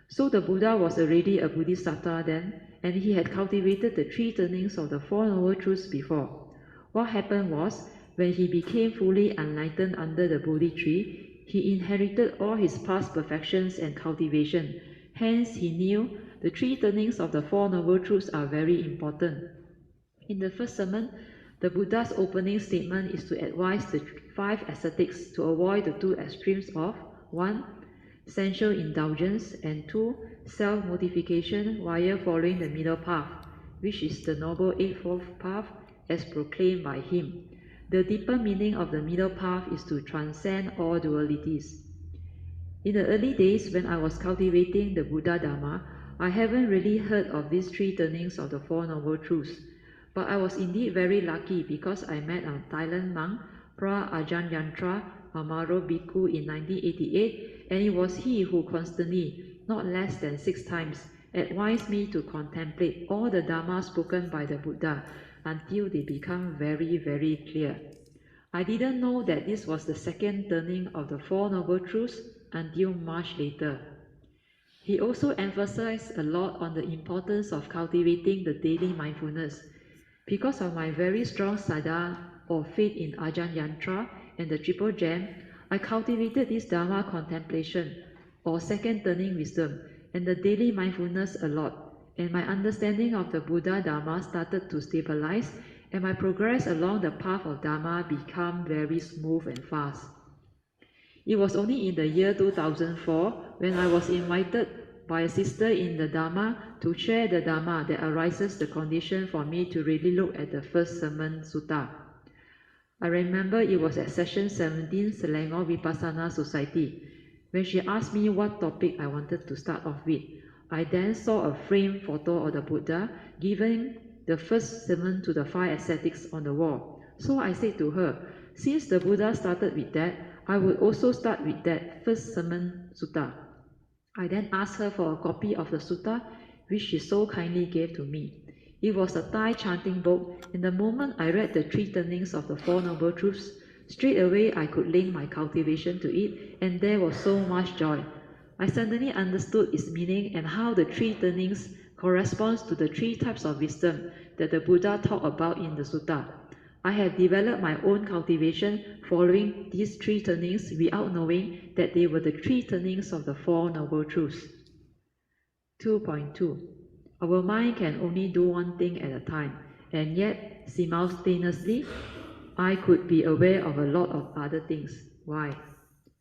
So the Buddha was already a Bodhisattva then, and he had cultivated the 3 turnings of the 4 Noble Truths before. What happened was, when he became fully enlightened under the Bodhi tree, he inherited all his past perfections and cultivation. Hence, he knew the 3 turnings of the 4 Noble Truths are very important. In the first sermon, the Buddha's opening statement is to advise the 5 ascetics to avoid the 2 extremes of 1. Sensual indulgence, and 2. Self-mortification via following the middle path, which is the Noble Eightfold Path as proclaimed by him. The deeper meaning of the middle path is to transcend all dualities. In the early days when I was cultivating the Buddha Dharma, I haven't really heard of these 3 turnings of the 4 Noble Truths. But I was indeed very lucky because I met a Thailand monk, Pra Ajahn Yantra Amaro Bhikkhu in 1988, and it was he who constantly, not less than 6 times, advised me to contemplate all the Dharma spoken by the Buddha until they become very, very clear. I didn't know that this was the 2nd turning of the 4 Noble Truths until much later. He also emphasized a lot on the importance of cultivating the daily mindfulness. Because of my very strong saddha or faith in Ajahn Yantra and the Triple Gem, I cultivated this Dharma contemplation or 2nd turning wisdom and the daily mindfulness a lot, and my understanding of the Buddha Dharma started to stabilize, and my progress along the path of Dharma became very smooth and fast. It was only in the year 2004 when I was invited by a sister in the Dharma to share the Dharma that arises the condition for me to really look at the first sermon sutta. I remember it was at session 17 Selangor Vipassana Society when she asked me what topic I wanted to start off with. I then saw a framed photo of the Buddha giving the first sermon to the 5 ascetics on the wall. So I said to her, since the Buddha started with that, I would also start with that first sermon sutta. I then asked her for a copy of the sutta, which she so kindly gave to me. It was a Thai chanting book, and the moment I read the 3 turnings of the Four Noble Truths, straight away I could link my cultivation to it, and there was so much joy. I suddenly understood its meaning and how the 3 turnings corresponds to the 3 types of wisdom that the Buddha talked about in the sutta. I have developed my own cultivation following these 3 turnings without knowing that they were the 3 turnings of the Four Noble Truths. 2.2. Our mind can only do one thing at a time, and yet, simultaneously, I could be aware of a lot of other things. Why?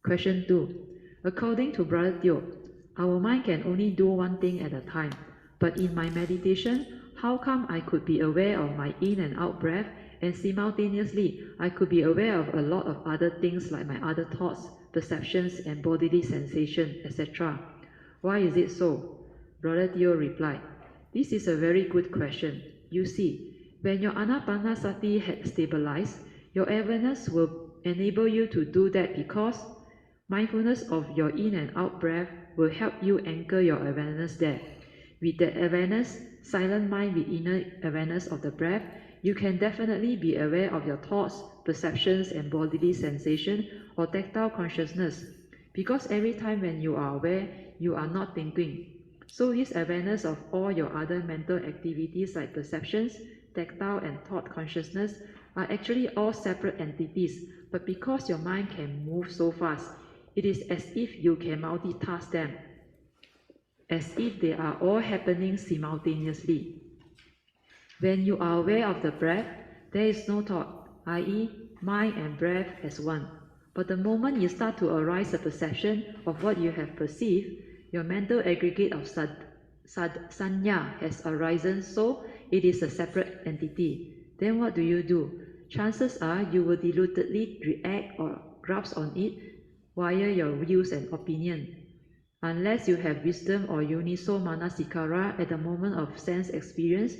Question 2. According to Brother Teo, our mind can only do one thing at a time, but in my meditation, how come I could be aware of my in and out breath, and simultaneously, I could be aware of a lot of other things like my other thoughts, perceptions, and bodily sensation, etc. Why is it so? Brother Teo replied, this is a very good question. You see, when your anapanasati had stabilized, your awareness will enable you to do that because mindfulness of your in and out breath will help you anchor your awareness there. With that awareness, silent mind with inner awareness of the breath, you can definitely be aware of your thoughts, perceptions, and bodily sensation or tactile consciousness, because every time when you are aware, you are not thinking. So this awareness of all your other mental activities like perceptions, tactile and thought consciousness are actually all separate entities, but because your mind can move so fast, it is as if you can multitask them, as if they are all happening simultaneously. When you are aware of the breath, there is no thought, i.e., mind and breath as one. But the moment you start to arise a perception of what you have perceived, your mental aggregate of sanya has arisen, so it is a separate entity. Then what do? Chances are you will deludedly react or grasp on it via your views and opinion. Unless you have wisdom or yoniso manasikara at the moment of sense experience,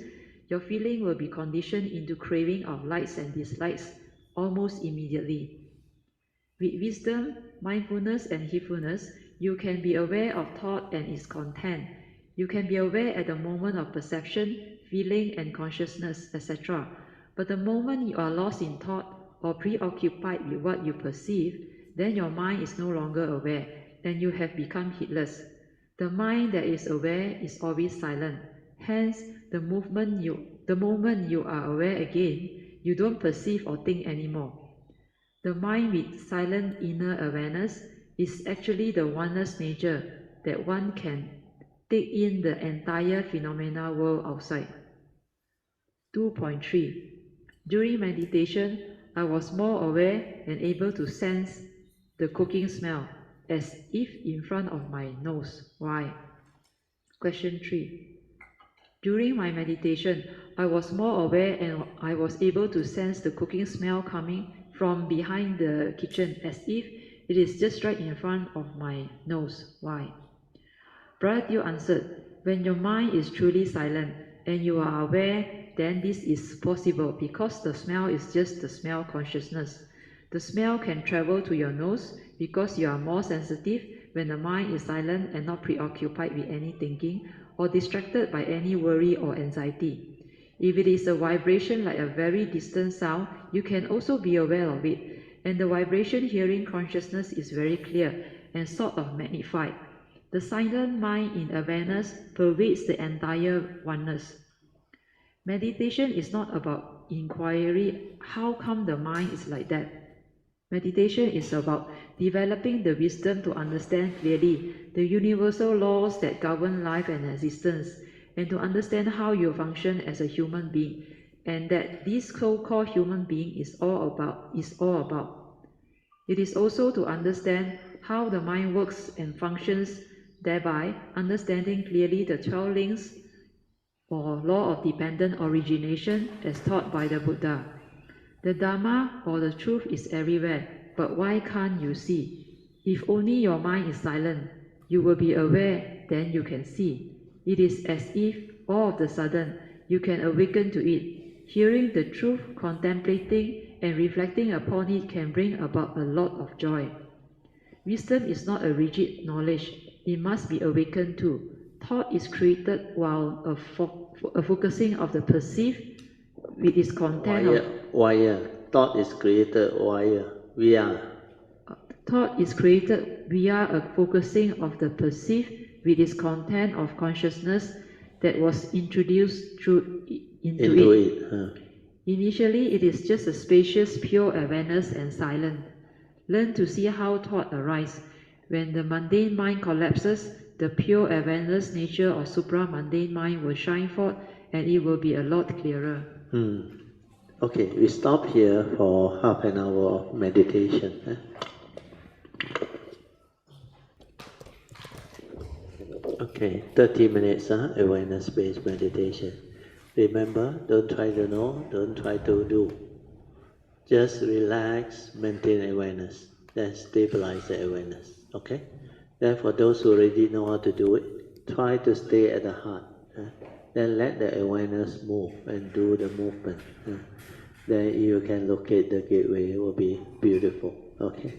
your feeling will be conditioned into craving of likes and dislikes almost immediately. With wisdom, mindfulness, and heedfulness, you can be aware of thought and its content. You can be aware at the moment of perception, feeling, and consciousness, etc. But the moment you are lost in thought or preoccupied with what you perceive, then your mind is no longer aware, and you have become heedless. The mind that is aware is always silent. Hence, the moment you are aware again, you don't perceive or think anymore. The mind with silent inner awareness is actually the oneness nature that one can take in the entire phenomena world outside. 2.3. During meditation, I was more aware and able to sense the cooking smell as if in front of my nose. Why? Question 3. During my meditation, I was more aware and I was able to sense the cooking smell coming from behind the kitchen as if it is just right in front of my nose. Why? Brother Teo answered, when your mind is truly silent and you are aware, then this is possible because the smell is just the smell consciousness. The smell can travel to your nose because you are more sensitive when the mind is silent and not preoccupied with any thinking or distracted by any worry or anxiety. If it is a vibration like a very distant sound, you can also be aware of it, and the vibration hearing consciousness is very clear and sort of magnified. The silent mind in awareness pervades the entire oneness. Meditation is not about inquiry, how come the mind is like that? Meditation is about developing the wisdom to understand clearly the universal laws that govern life and existence, and to understand how you function as a human being, and that this so-called human being is all about. It is also to understand how the mind works and functions thereby understanding clearly the 12 links or law of dependent origination as taught by the Buddha. The Dharma or the truth is everywhere, but why can't you see? If only your mind is silent, you will be aware, then you can see. It is as if all of a sudden you can awaken to it. Hearing the truth, contemplating and reflecting upon it can bring about a lot of joy. Wisdom is not a rigid knowledge, it must be awakened too. Thought is created while a focusing of the perceived with its content Thought is created via. Thought is created via a focusing of the perceived with its content of consciousness that was introduced into it. Initially, it is just a spacious, pure awareness and silent. Learn to see how thought arises. When the mundane mind collapses, the pure awareness nature of supra-mundane mind will shine forth and it will be a lot clearer. Okay, we stop here for half an hour of meditation. Okay, 30 minutes awareness-based meditation. Remember, don't try to know, don't try to do. Just relax, maintain awareness, then stabilize the awareness. Okay? Then for those who already know how to do it, try to stay at the heart. Then let the awareness move and do the movement. Then you can locate the gateway, it will be beautiful. Okay?